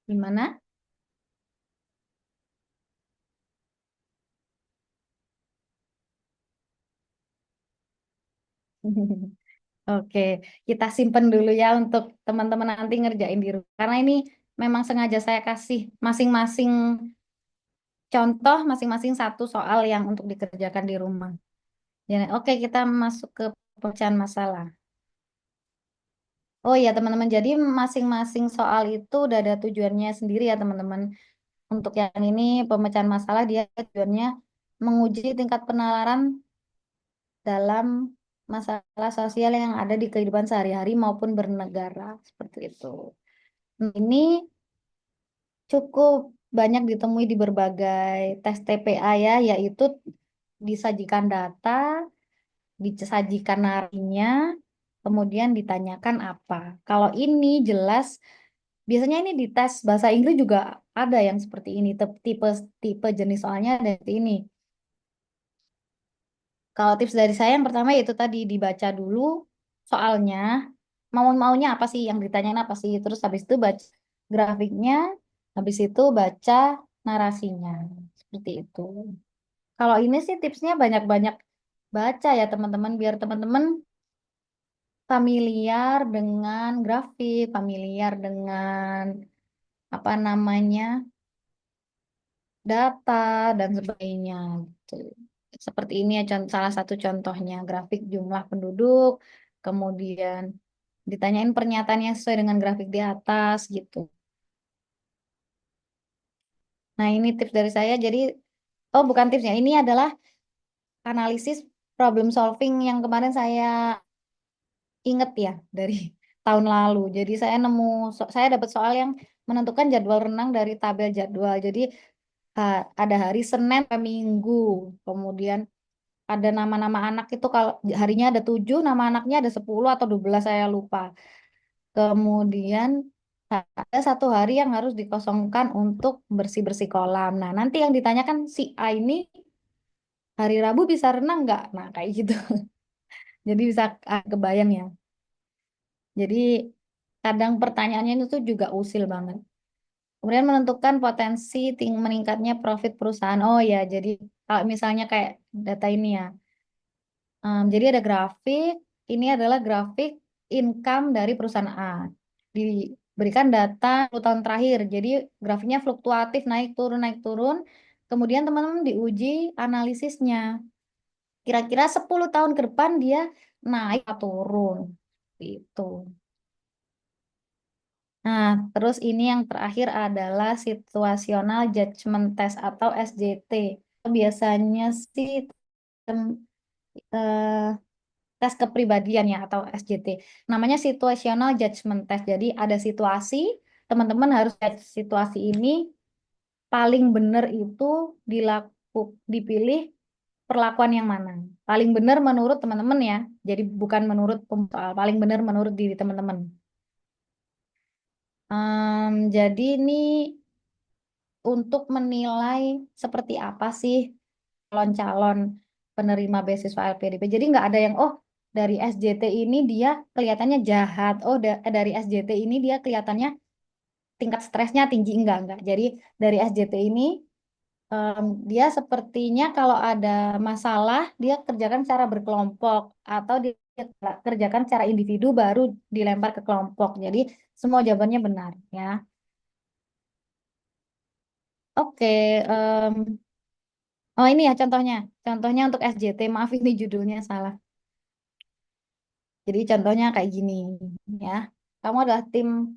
Speaker 2: Gimana? Oke, kita simpen dulu ya untuk teman-teman nanti ngerjain di rumah. Karena ini memang sengaja saya kasih masing-masing contoh, masing-masing satu soal yang untuk dikerjakan di rumah. Jadi, oke, kita masuk ke pemecahan masalah. Oh ya teman-teman, jadi masing-masing soal itu udah ada tujuannya sendiri ya teman-teman. Untuk yang ini pemecahan masalah dia tujuannya menguji tingkat penalaran dalam masalah sosial yang ada di kehidupan sehari-hari maupun bernegara seperti itu. Nah, ini cukup banyak ditemui di berbagai tes TPA ya, yaitu disajikan data, disajikan narinya, kemudian ditanyakan apa. Kalau ini jelas, biasanya ini di tes bahasa Inggris juga ada yang seperti ini, tipe tipe jenis soalnya ada seperti ini. Kalau tips dari saya yang pertama yaitu tadi dibaca dulu soalnya, maunya apa sih, yang ditanyain apa sih, terus habis itu baca grafiknya, habis itu baca narasinya, seperti itu. Kalau ini sih tipsnya banyak-banyak baca ya teman-teman, biar teman-teman familiar dengan grafik, familiar dengan apa namanya data dan sebagainya gitu. Seperti ini ya salah satu contohnya grafik jumlah penduduk, kemudian ditanyain pernyataan yang sesuai dengan grafik di atas gitu. Nah, ini tips dari saya. Jadi, oh bukan tipsnya, ini adalah analisis problem solving yang kemarin saya inget ya dari tahun lalu. Jadi saya nemu, saya dapat soal yang menentukan jadwal renang dari tabel jadwal. Jadi ada hari Senin sampai Minggu. Kemudian ada nama-nama anak itu kalau harinya ada 7, nama anaknya ada 10 atau 12 saya lupa. Kemudian ada satu hari yang harus dikosongkan untuk bersih-bersih kolam. Nah, nanti yang ditanyakan si A ini hari Rabu bisa renang nggak? Nah, kayak gitu. Jadi bisa kebayang ya. Jadi kadang pertanyaannya itu tuh juga usil banget. Kemudian menentukan potensi meningkatnya profit perusahaan. Oh ya, jadi kalau misalnya kayak data ini ya. Jadi ada grafik, ini adalah grafik income dari perusahaan A. Diberikan data 10 tahun terakhir. Jadi grafiknya fluktuatif, naik turun. Kemudian teman-teman diuji analisisnya. Kira-kira 10 tahun ke depan dia naik atau turun. Itu. Nah, terus ini yang terakhir adalah situational judgment test atau SJT. Biasanya sih tem- eh, tes kepribadian ya atau SJT. Namanya situational judgment test. Jadi ada situasi, teman-teman harus lihat situasi ini paling benar itu dipilih perlakuan yang mana. Paling benar menurut teman-teman ya. Jadi bukan menurut pemsoal, paling benar menurut diri teman-teman. Jadi ini untuk menilai seperti apa sih calon-calon penerima beasiswa LPDP. Jadi nggak ada yang, oh dari SJT ini dia kelihatannya jahat, oh dari SJT ini dia kelihatannya tingkat stresnya tinggi, enggak. Jadi dari SJT ini dia sepertinya kalau ada masalah dia kerjakan secara berkelompok atau dia kerjakan secara individu baru dilempar ke kelompok. Jadi semua jawabannya benar ya. Oke, oh ini ya contohnya. Contohnya untuk SJT, maaf ini judulnya salah. Jadi contohnya kayak gini ya. Kamu adalah tim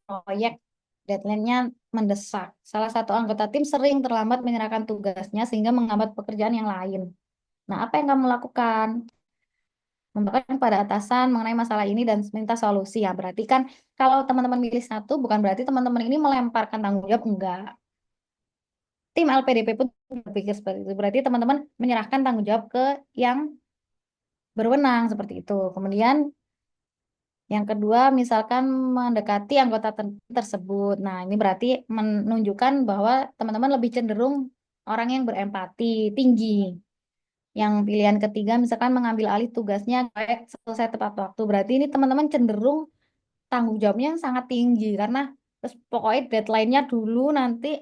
Speaker 2: proyek, deadline-nya mendesak. Salah satu anggota tim sering terlambat menyerahkan tugasnya sehingga menghambat pekerjaan yang lain. Nah, apa yang kamu lakukan? Memberitakan pada atasan mengenai masalah ini dan minta solusi ya. Berarti kan kalau teman-teman milih satu, bukan berarti teman-teman ini melemparkan tanggung jawab, enggak. Tim LPDP pun berpikir seperti itu. Berarti teman-teman menyerahkan tanggung jawab ke yang berwenang seperti itu. Kemudian yang kedua, misalkan mendekati anggota tersebut. Nah, ini berarti menunjukkan bahwa teman-teman lebih cenderung orang yang berempati tinggi. Yang pilihan ketiga, misalkan mengambil alih tugasnya baik selesai tepat waktu. Berarti ini teman-teman cenderung tanggung jawabnya yang sangat tinggi karena terus pokoknya deadline-nya dulu nanti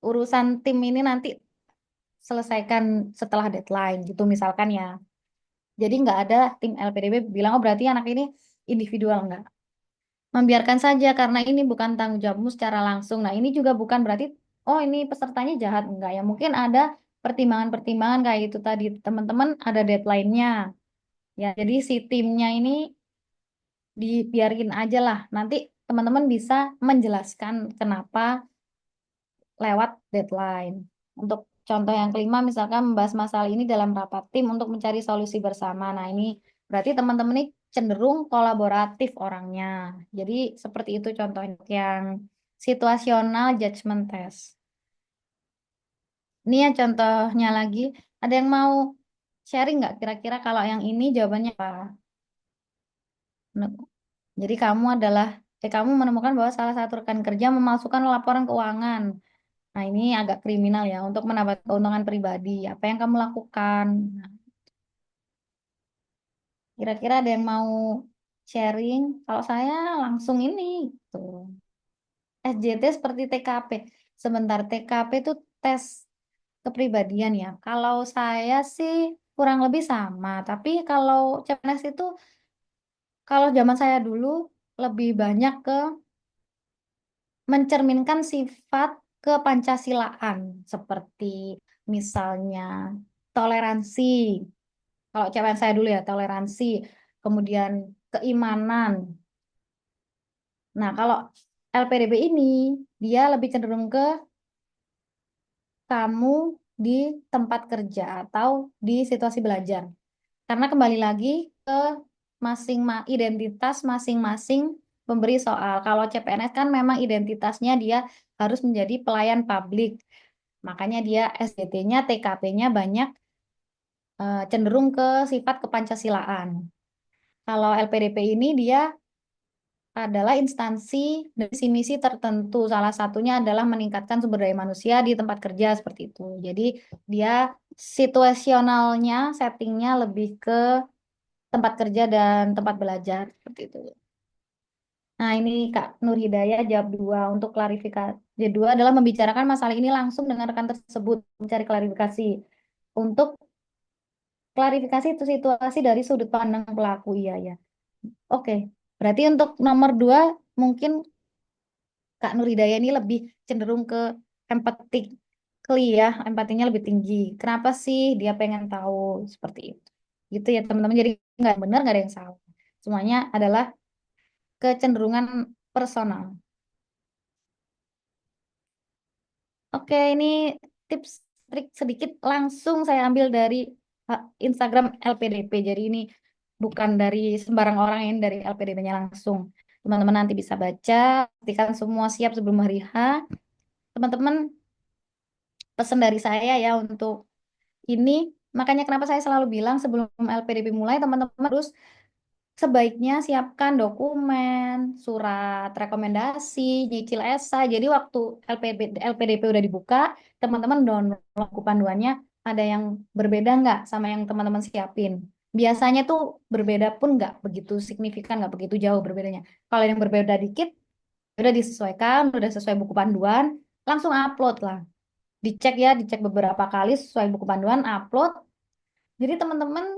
Speaker 2: urusan tim ini nanti selesaikan setelah deadline gitu misalkan ya. Jadi nggak ada tim LPDB bilang oh berarti anak ini individual enggak. Membiarkan saja karena ini bukan tanggung jawabmu secara langsung. Nah, ini juga bukan berarti oh ini pesertanya jahat enggak ya. Mungkin ada pertimbangan-pertimbangan kayak gitu tadi. Teman-teman ada deadline-nya. Ya, jadi si timnya ini dibiarin aja lah. Nanti teman-teman bisa menjelaskan kenapa lewat deadline. Untuk contoh yang kelima, misalkan membahas masalah ini dalam rapat tim untuk mencari solusi bersama. Nah, ini berarti teman-teman ini cenderung kolaboratif orangnya. Jadi seperti itu contoh yang situasional judgment test. Ini ya contohnya lagi. Ada yang mau sharing nggak kira-kira kalau yang ini jawabannya apa? Jadi kamu menemukan bahwa salah satu rekan kerja memalsukan laporan keuangan. Nah, ini agak kriminal ya untuk menambah keuntungan pribadi. Apa yang kamu lakukan? Nah, kira-kira ada yang mau sharing? Kalau saya langsung ini gitu. SJT seperti TKP. Sebentar, TKP itu tes kepribadian ya. Kalau saya sih kurang lebih sama, tapi kalau CPNS itu kalau zaman saya dulu lebih banyak ke mencerminkan sifat kepancasilaan seperti misalnya toleransi. Kalau cewek saya dulu ya toleransi, kemudian keimanan. Nah, kalau LPDP ini dia lebih cenderung ke kamu di tempat kerja atau di situasi belajar. Karena kembali lagi ke identitas masing-masing pemberi soal. Kalau CPNS kan memang identitasnya dia harus menjadi pelayan publik. Makanya dia SDT-nya, TKP-nya banyak cenderung ke sifat kepancasilaan. Kalau LPDP ini dia adalah instansi dan visi misi tertentu. Salah satunya adalah meningkatkan sumber daya manusia di tempat kerja seperti itu. Jadi dia situasionalnya, settingnya lebih ke tempat kerja dan tempat belajar seperti itu. Nah, ini Kak Nur Hidayah jawab dua untuk klarifikasi. Jadi dua adalah membicarakan masalah ini langsung dengan rekan tersebut, mencari klarifikasi. Untuk klarifikasi itu situasi dari sudut pandang pelaku, iya ya. Oke, berarti untuk nomor dua mungkin Kak Nur Hidayah ini lebih cenderung ke empathically ya, empatinya lebih tinggi. Kenapa sih dia pengen tahu seperti itu? Gitu ya teman-teman. Jadi nggak benar, nggak ada yang salah. Semuanya adalah kecenderungan personal. Oke, ini tips trik sedikit langsung saya ambil dari Instagram LPDP. Jadi ini bukan dari sembarang orang, ini dari LPDP-nya langsung. Teman-teman nanti bisa baca, pastikan semua siap sebelum hari H. Teman-teman, pesan dari saya ya untuk ini, makanya kenapa saya selalu bilang sebelum LPDP mulai, teman-teman harus sebaiknya siapkan dokumen, surat rekomendasi, nyicil esai. Jadi waktu LPDP udah dibuka, teman-teman download buku panduannya, ada yang berbeda nggak sama yang teman-teman siapin. Biasanya tuh berbeda pun nggak begitu signifikan, nggak begitu jauh berbedanya. Kalau yang berbeda dikit, udah disesuaikan, udah sesuai buku panduan, langsung upload lah. Dicek ya, dicek beberapa kali sesuai buku panduan, upload. Jadi teman-teman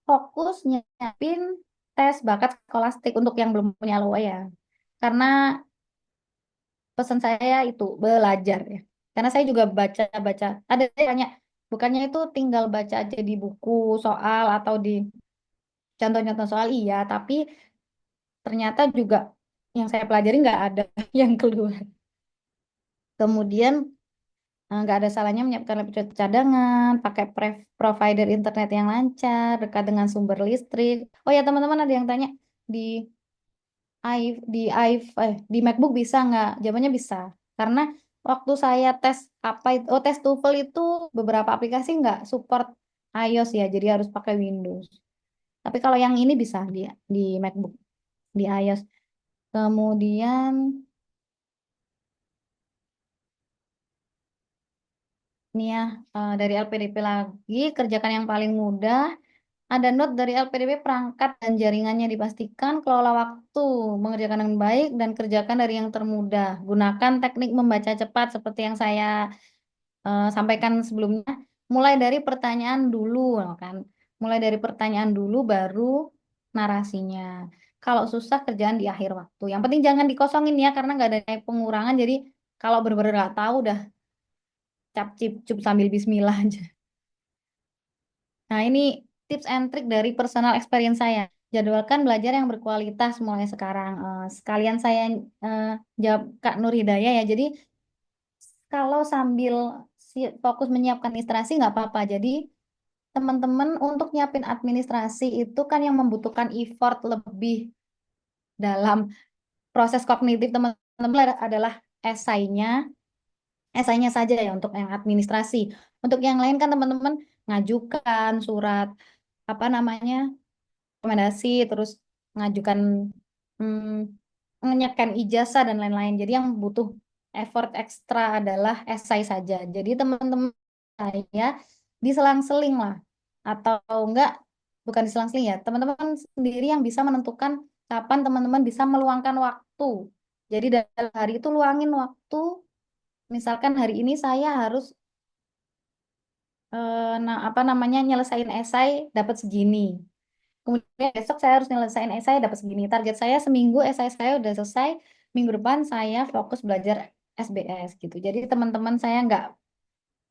Speaker 2: fokus nyiapin tes bakat skolastik untuk yang belum punya LOA ya. Karena pesan saya itu belajar ya. Karena saya juga baca-baca. Ada yang tanya, bukannya itu tinggal baca aja di buku soal atau di contoh-contoh soal iya, tapi ternyata juga yang saya pelajari nggak ada yang keluar. Kemudian nggak ada salahnya menyiapkan laptop cadangan, pakai provider internet yang lancar, dekat dengan sumber listrik. Oh ya teman-teman ada yang tanya di di MacBook bisa nggak? Jawabannya bisa. Karena waktu saya tes tes TOEFL itu beberapa aplikasi nggak support iOS ya, jadi harus pakai Windows. Tapi kalau yang ini bisa di MacBook, di iOS. Kemudian ini ya dari LPDP lagi kerjakan yang paling mudah. Ada note dari LPDP perangkat dan jaringannya dipastikan kelola waktu, mengerjakan dengan baik dan kerjakan dari yang termudah. Gunakan teknik membaca cepat seperti yang saya sampaikan sebelumnya. Mulai dari pertanyaan dulu, kan? Mulai dari pertanyaan dulu baru narasinya. Kalau susah kerjaan di akhir waktu. Yang penting jangan dikosongin ya karena nggak ada pengurangan. Jadi kalau benar-benar nggak tahu udah cap cip cup sambil bismillah aja. Nah, ini tips and trick dari personal experience saya. Jadwalkan belajar yang berkualitas mulai sekarang. Sekalian saya jawab Kak Nur Hidayah ya. Jadi kalau sambil fokus menyiapkan administrasi nggak apa-apa. Jadi teman-teman untuk nyiapin administrasi itu kan yang membutuhkan effort lebih dalam proses kognitif teman-teman adalah esainya, esainya saja ya untuk yang administrasi. Untuk yang lain kan teman-teman ngajukan surat apa namanya rekomendasi, terus ngajukan menyekan ijazah dan lain-lain. Jadi yang butuh effort ekstra adalah esai saja. Jadi teman-teman saya diselang-seling lah, atau enggak bukan diselang-seling ya, teman-teman sendiri yang bisa menentukan kapan teman-teman bisa meluangkan waktu. Jadi dalam hari itu luangin waktu. Misalkan hari ini saya harus nah apa namanya nyelesain esai dapat segini. Kemudian besok saya harus nyelesain esai dapat segini. Target saya seminggu esai saya udah selesai. Minggu depan saya fokus belajar SBS gitu. Jadi teman-teman saya nggak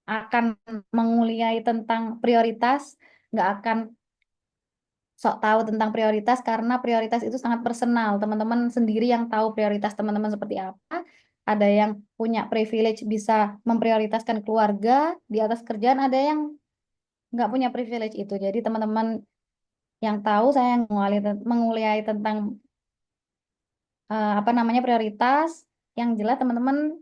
Speaker 2: akan menguliai tentang prioritas, nggak akan sok tahu tentang prioritas karena prioritas itu sangat personal. Teman-teman sendiri yang tahu prioritas teman-teman seperti apa. Ada yang punya privilege bisa memprioritaskan keluarga di atas kerjaan, ada yang nggak punya privilege itu. Jadi teman-teman yang tahu saya yang menguliai tentang apa namanya prioritas, yang jelas teman-teman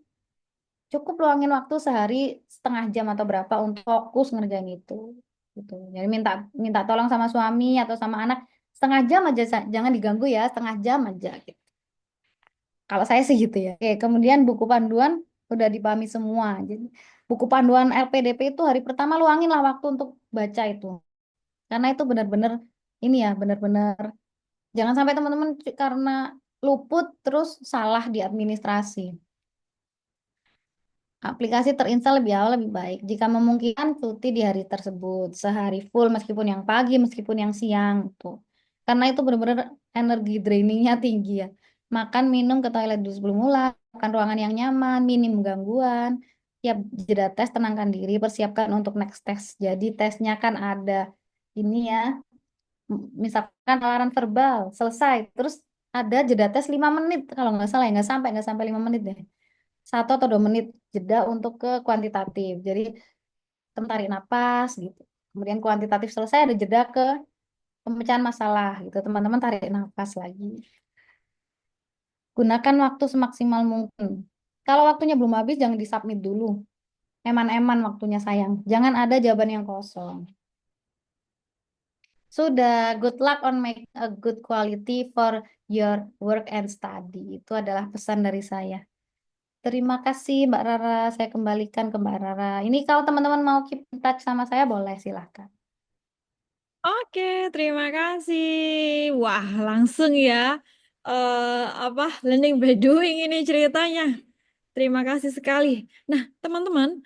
Speaker 2: cukup luangin waktu sehari setengah jam atau berapa untuk fokus ngerjain itu gitu. Jadi minta minta tolong sama suami atau sama anak setengah jam aja, jangan diganggu ya, setengah jam aja gitu. Kalau saya sih gitu ya. Oke, kemudian buku panduan udah dipahami semua. Jadi buku panduan LPDP itu hari pertama luangin lah waktu untuk baca itu. Karena itu benar-benar ini ya, benar-benar jangan sampai teman-teman karena luput terus salah di administrasi. Aplikasi terinstall lebih awal lebih baik. Jika memungkinkan cuti di hari tersebut, sehari full meskipun yang pagi, meskipun yang siang tuh. Karena itu benar-benar energi drainingnya tinggi ya. Makan, minum, ke toilet dulu sebelum mulai, makan ruangan yang nyaman, minim gangguan. Tiap jeda tes tenangkan diri, persiapkan untuk next test. Jadi tesnya kan ada ini ya, misalkan pelajaran verbal selesai, terus ada jeda tes 5 menit kalau nggak salah ya, nggak sampai 5 menit deh, 1 atau 2 menit jeda untuk ke kuantitatif. Jadi tarik napas gitu. Kemudian kuantitatif selesai ada jeda ke pemecahan masalah gitu. Teman-teman tarik napas lagi. Gunakan waktu semaksimal mungkin. Kalau waktunya belum habis jangan disubmit dulu. Eman-eman waktunya sayang. Jangan ada jawaban yang kosong. Sudah, good luck on make a good quality for your work and study. Itu adalah pesan dari saya. Terima kasih Mbak Rara, saya kembalikan ke Mbak Rara. Ini kalau teman-teman mau keep in touch sama saya boleh silahkan.
Speaker 1: Oke, terima kasih. Wah, langsung ya. Apa learning by doing ini ceritanya. Terima kasih sekali. Nah, teman-teman,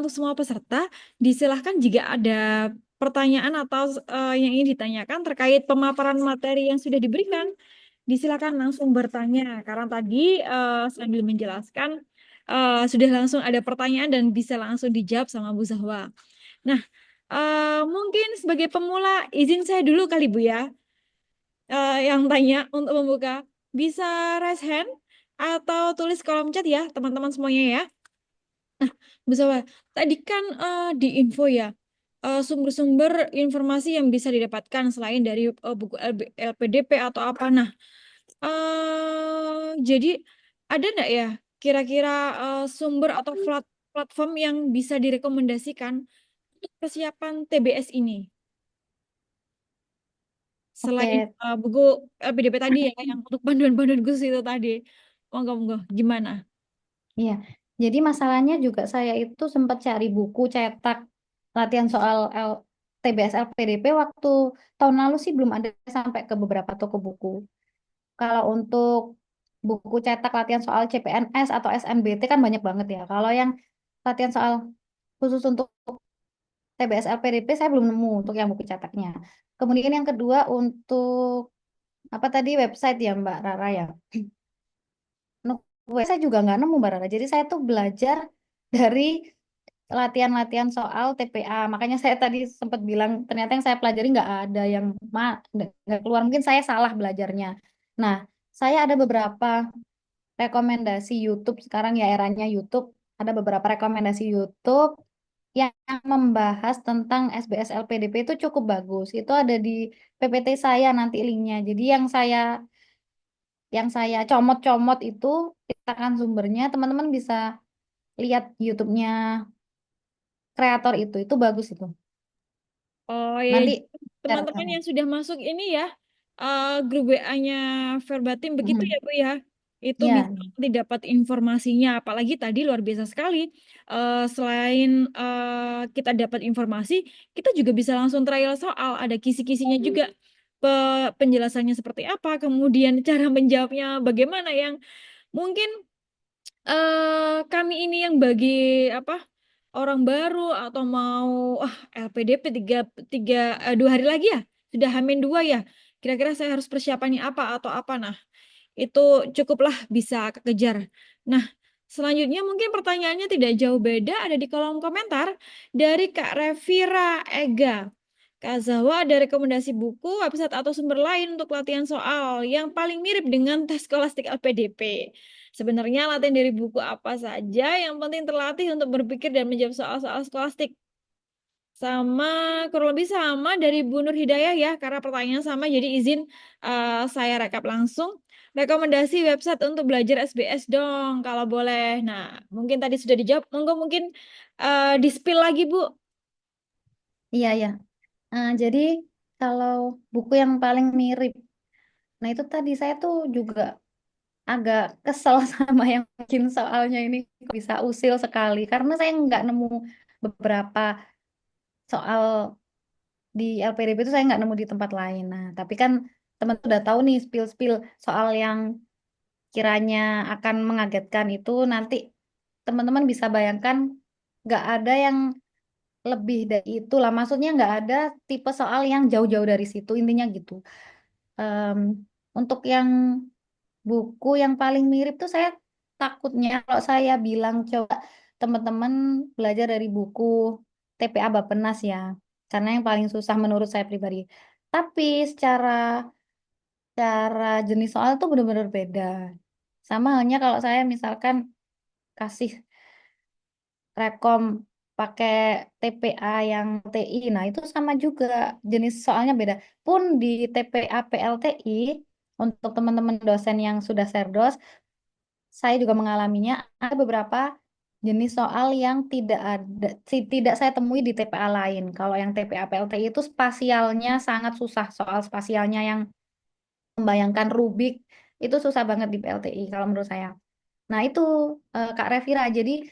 Speaker 1: untuk semua peserta, disilahkan jika ada pertanyaan atau yang ingin ditanyakan terkait pemaparan materi yang sudah diberikan, disilakan langsung bertanya. Karena tadi sambil menjelaskan, sudah langsung ada pertanyaan dan bisa langsung dijawab sama Bu Zahwa. Nah, mungkin sebagai pemula, izin saya dulu kali Bu ya, yang tanya untuk membuka. Bisa raise hand atau tulis kolom chat ya, teman-teman semuanya ya. Bu Zawa, tadi kan di info ya, sumber-sumber informasi yang bisa didapatkan selain dari buku LPDP atau apa. Nah, jadi ada nggak ya kira-kira sumber atau platform yang bisa direkomendasikan untuk persiapan TBS ini? Selain
Speaker 2: Oke,
Speaker 1: buku LPDP tadi ya, yang untuk panduan-panduan khusus itu tadi. Monggo, monggo. Gimana?
Speaker 2: iya. Jadi masalahnya juga saya itu sempat cari buku cetak latihan soal TBS LPDP waktu tahun lalu sih belum ada sampai ke beberapa toko buku. Kalau untuk buku cetak latihan soal CPNS atau SNBT kan banyak banget ya. Kalau yang latihan soal khusus untuk TBS LPDP saya belum nemu untuk yang buku cetaknya. Kemudian yang kedua untuk apa tadi website ya Mbak Rara ya. Saya juga nggak nemu Mbak Rara. Jadi saya tuh belajar dari latihan-latihan soal TPA. Makanya saya tadi sempat bilang ternyata yang saya pelajari nggak ada yang nggak keluar. Mungkin saya salah belajarnya. Nah, saya ada beberapa rekomendasi YouTube sekarang ya eranya YouTube. Ada beberapa rekomendasi YouTube yang membahas tentang SBS LPDP itu cukup bagus. Itu ada di PPT saya nanti linknya. Jadi yang saya comot-comot itu kita kan sumbernya teman-teman bisa lihat YouTube-nya kreator itu bagus itu.
Speaker 1: Oh iya,
Speaker 2: Nanti share
Speaker 1: teman-teman
Speaker 2: kamu.
Speaker 1: yang sudah masuk ini ya, grup WA-nya Verbatim begitu ya
Speaker 2: Mhm.
Speaker 1: Bu ya. Itu bisa
Speaker 2: Ya,
Speaker 1: nanti dapat informasinya, apalagi tadi luar biasa sekali. Selain kita dapat informasi, kita juga bisa langsung trial soal, ada kisi-kisinya juga. Penjelasannya seperti apa, kemudian cara menjawabnya bagaimana yang mungkin kami ini yang bagi apa orang baru atau mau LPDP tiga 2 hari lagi ya sudah H-2 ya, kira-kira saya harus persiapannya apa atau apa, nah itu cukuplah bisa kekejar. Nah, selanjutnya mungkin pertanyaannya tidak jauh beda ada di kolom komentar dari Kak Revira Ega. Kak Zahwa ada rekomendasi buku, website atau sumber lain untuk latihan soal yang paling mirip dengan tes skolastik LPDP. Sebenarnya latihan dari buku apa saja yang penting terlatih untuk berpikir dan menjawab soal-soal skolastik. Sama kurang lebih sama dari Bu Nur Hidayah ya, karena pertanyaan sama jadi izin saya rekap langsung. Rekomendasi website untuk belajar SBS dong kalau boleh. Nah, mungkin tadi sudah dijawab, monggo mungkin di-spill lagi Bu.
Speaker 2: iya ya. Jadi kalau buku yang paling mirip, nah itu tadi saya tuh juga agak kesel sama yang bikin soalnya ini kok bisa usil sekali karena saya nggak nemu beberapa soal di LPDP itu saya nggak nemu di tempat lain. Nah, tapi kan teman udah tahu nih spill-spill soal yang kiranya akan mengagetkan itu nanti teman-teman bisa bayangkan nggak ada yang lebih dari itu lah. Maksudnya nggak ada tipe soal yang jauh-jauh dari situ intinya gitu. Em, untuk yang buku yang paling mirip tuh saya takutnya kalau saya bilang coba teman-teman belajar dari buku TPA Bappenas ya. Karena yang paling susah menurut saya pribadi. Tapi secara cara jenis soal tuh benar-benar beda. Sama halnya kalau saya misalkan kasih rekom pakai TPA yang TI. Nah, itu sama juga jenis soalnya beda. Pun di TPA PLTI untuk teman-teman dosen yang sudah serdos, saya juga mengalaminya ada beberapa jenis soal yang tidak saya temui di TPA lain. Kalau yang TPA PLTI itu spasialnya sangat susah, soal spasialnya yang membayangkan Rubik itu susah banget di PLTI kalau menurut saya. Nah, itu Kak Revira. Jadi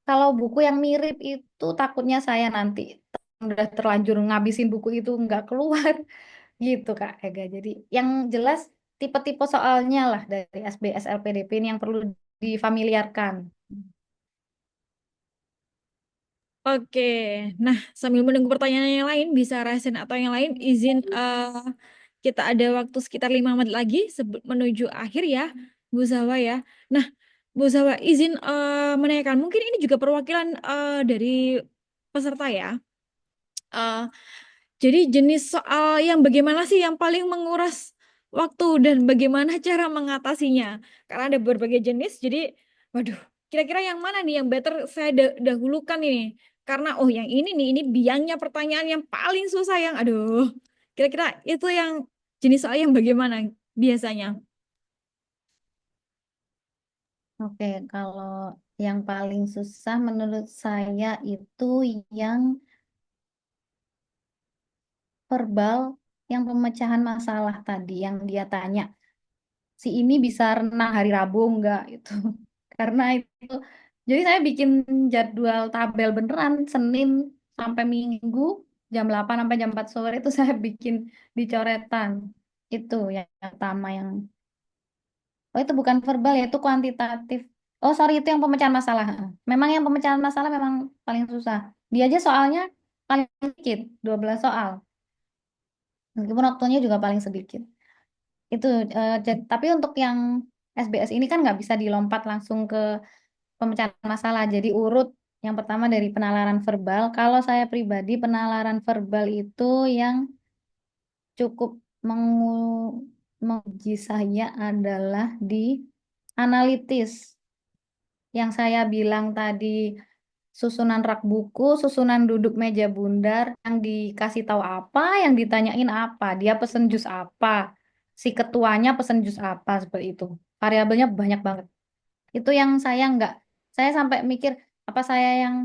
Speaker 2: kalau buku yang mirip itu takutnya saya nanti udah terlanjur ngabisin buku itu nggak keluar gitu Kak Ega. Jadi yang jelas tipe-tipe soalnya lah dari SBS LPDP ini yang perlu difamiliarkan.
Speaker 1: Oke, nah sambil menunggu pertanyaan yang lain, bisa resen atau yang lain, izin kita ada waktu sekitar 5 menit lagi menuju akhir ya, Bu Zawa ya. Nah, Bu Zawa izin menanyakan, mungkin ini juga perwakilan dari peserta ya. Eh, jadi jenis soal yang bagaimana sih yang paling menguras waktu dan bagaimana cara mengatasinya? Karena ada berbagai jenis, jadi waduh, kira-kira yang mana nih yang better saya dahulukan ini? Karena oh yang ini nih, ini biangnya pertanyaan yang paling susah yang aduh. Kira-kira itu yang jenis soal yang bagaimana biasanya?
Speaker 2: Oke, kalau yang paling susah menurut saya itu yang verbal, yang pemecahan masalah tadi, yang dia tanya, si ini bisa renang hari Rabu enggak itu. Karena itu, jadi saya bikin jadwal tabel beneran, Senin sampai Minggu, jam 8 sampai jam 4 sore itu saya bikin di coretan. Itu yang pertama yang, oh itu bukan verbal ya, itu kuantitatif. Oh sorry, itu yang pemecahan masalah. Memang yang pemecahan masalah memang paling susah. Dia aja soalnya paling sedikit, 12 soal. Meskipun waktunya juga paling sedikit. Itu, tapi untuk yang SBS ini kan nggak bisa dilompat langsung ke pemecahan masalah. Jadi urut Yang pertama dari penalaran verbal. Kalau saya pribadi, penalaran verbal itu yang cukup menguji saya adalah di analitis. Yang saya bilang tadi, susunan rak buku, susunan duduk meja bundar, yang dikasih tahu apa, yang ditanyain apa, dia pesen jus apa, si ketuanya pesen jus apa, seperti itu. Variabelnya banyak banget. Itu yang saya nggak, saya sampai mikir apa saya yang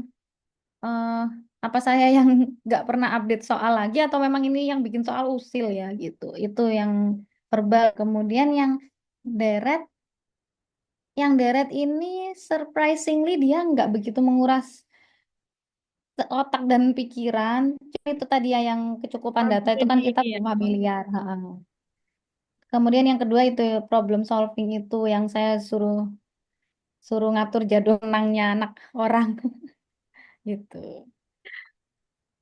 Speaker 2: eh, apa saya yang nggak pernah update soal lagi atau memang ini yang bikin soal usil ya gitu. Itu yang verbal. Kemudian deret, yang deret ini surprisingly dia nggak begitu menguras otak dan pikiran. Cuma itu tadi ya yang kecukupan data itu kan
Speaker 1: Algoritma
Speaker 2: kita
Speaker 1: ini ya.
Speaker 2: belum familiar. Ha-ha. Kemudian yang kedua itu problem solving itu yang saya suruh suruh ngatur jadwal menangnya anak orang gitu.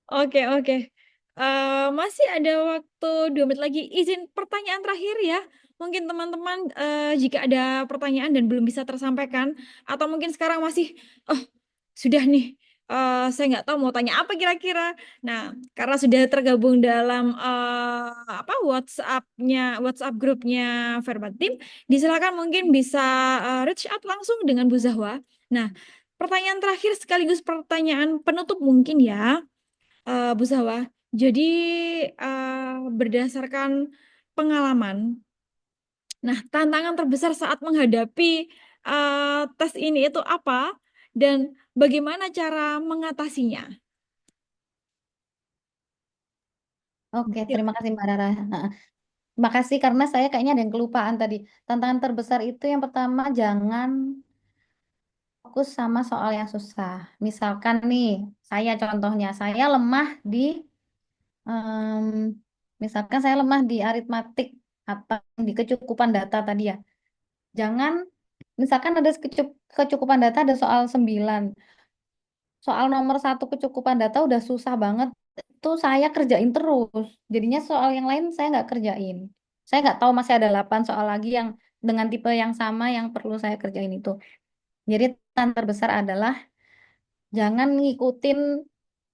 Speaker 1: Oke, oke. Masih ada waktu 2 menit lagi. Izin pertanyaan terakhir ya. Mungkin teman-teman jika ada pertanyaan dan belum bisa tersampaikan, atau mungkin sekarang masih, oh sudah nih, saya nggak tahu mau tanya apa kira-kira. Nah, karena sudah tergabung dalam apa WhatsApp grupnya Verbatim, disilakan mungkin bisa reach out langsung dengan Bu Zahwa. Nah, pertanyaan terakhir sekaligus pertanyaan penutup mungkin ya. Bu Zawa. Jadi berdasarkan pengalaman, nah tantangan terbesar saat menghadapi tes ini itu apa dan bagaimana cara mengatasinya?
Speaker 2: Oke, terima kasih Mbak Rara. Nah, terima kasih karena saya kayaknya ada yang kelupaan tadi. Tantangan terbesar itu yang pertama jangan fokus sama soal yang susah. Misalkan nih, saya contohnya, saya lemah di, em, misalkan saya lemah di aritmatik atau di kecukupan data tadi ya. Jangan, misalkan ada kecukupan data ada soal 9. Soal nomor satu kecukupan data udah susah banget. Itu saya kerjain terus. Jadinya soal yang lain saya nggak kerjain. Saya nggak tahu masih ada 8 soal lagi yang dengan tipe yang sama yang perlu saya kerjain itu. Jadi tantangan terbesar adalah jangan ngikutin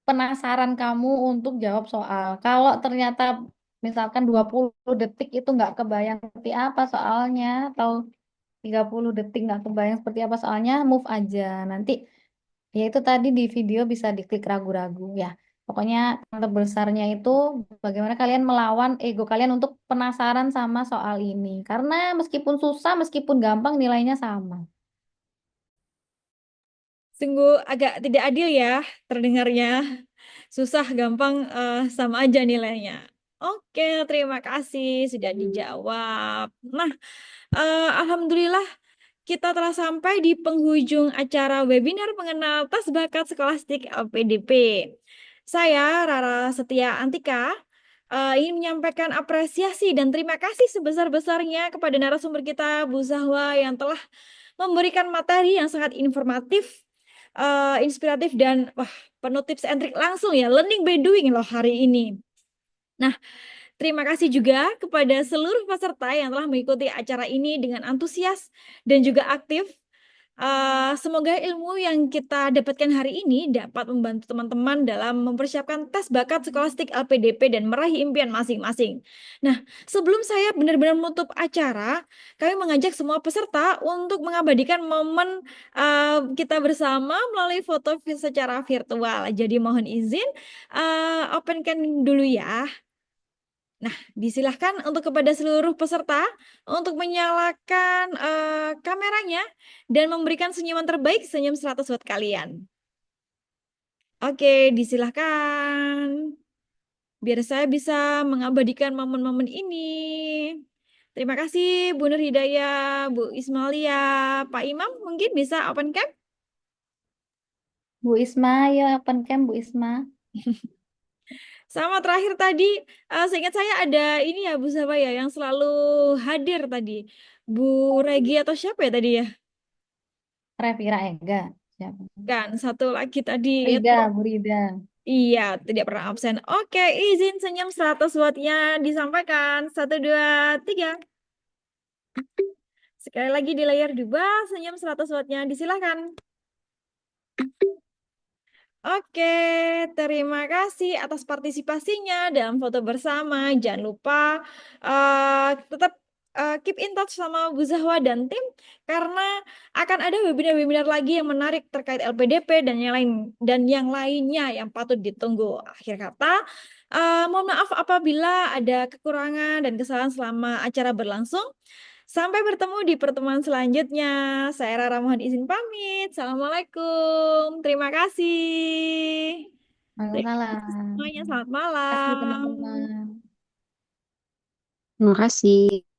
Speaker 2: penasaran kamu untuk jawab soal. Kalau ternyata misalkan 20 detik itu nggak kebayang seperti apa soalnya, atau 30 detik nggak kebayang seperti apa soalnya, move aja. Nanti ya itu tadi di video bisa diklik ragu-ragu ya. Pokoknya yang terbesarnya itu bagaimana kalian melawan ego kalian untuk penasaran sama soal ini. Karena meskipun susah, meskipun gampang nilainya sama.
Speaker 1: Sungguh agak tidak adil ya terdengarnya. Susah, gampang, sama aja nilainya. Oke, terima kasih sudah dijawab. Nah, alhamdulillah kita telah sampai di penghujung acara webinar mengenal tes bakat skolastik LPDP. Saya, Rara Setia Antika, ingin menyampaikan apresiasi dan terima kasih sebesar-besarnya kepada narasumber kita, Bu Zahwa, yang telah memberikan materi yang sangat informatif, inspiratif, dan wah, penuh tips and trik langsung ya, learning by doing loh hari ini. Nah, terima kasih juga kepada seluruh peserta yang telah mengikuti acara ini dengan antusias dan juga aktif. Semoga ilmu yang kita dapatkan hari ini dapat membantu teman-teman dalam mempersiapkan tes bakat skolastik LPDP dan meraih impian masing-masing. Nah, sebelum saya benar-benar menutup acara, kami mengajak semua peserta untuk mengabadikan momen kita bersama melalui foto secara virtual. Jadi mohon izin, open cam dulu ya. Nah, disilahkan untuk kepada seluruh peserta untuk menyalakan kameranya dan memberikan senyuman terbaik, senyum 100 buat kalian. Oke, disilahkan. Biar saya bisa mengabadikan momen-momen ini. Terima kasih Bu Nur Hidayah, Bu Ismalia, Pak Imam, mungkin bisa open cam?
Speaker 2: Bu Isma, ya open cam Bu Isma.
Speaker 1: Sama terakhir tadi, seingat saya ada ini ya Bu Zaba ya, yang selalu hadir tadi. Bu Regi atau siapa ya tadi ya?
Speaker 2: Revira Ega. Siapa?
Speaker 1: Kan satu lagi tadi itu,
Speaker 2: Rida, Bu Rida.
Speaker 1: iya, tidak pernah absen. Oke, izin senyum 100 wattnya disampaikan. 1, 2, 3. Sekali lagi di layar 2, senyum 100 wattnya disilahkan. Oke, terima kasih atas partisipasinya dalam foto bersama. Jangan lupa tetap keep in touch sama Bu Zahwa dan tim karena akan ada webinar-webinar lagi yang menarik terkait LPDP dan yang lainnya yang patut ditunggu. Akhir kata, mohon maaf apabila ada kekurangan dan kesalahan selama acara berlangsung. Sampai bertemu di pertemuan selanjutnya. Saya Rara mohon izin pamit. Assalamualaikum. Terima kasih. Terima kasih
Speaker 2: Waalaikumsalam.
Speaker 1: semuanya. Selamat
Speaker 2: Terima kasih
Speaker 1: malam.
Speaker 2: teman-teman.
Speaker 5: Terima kasih.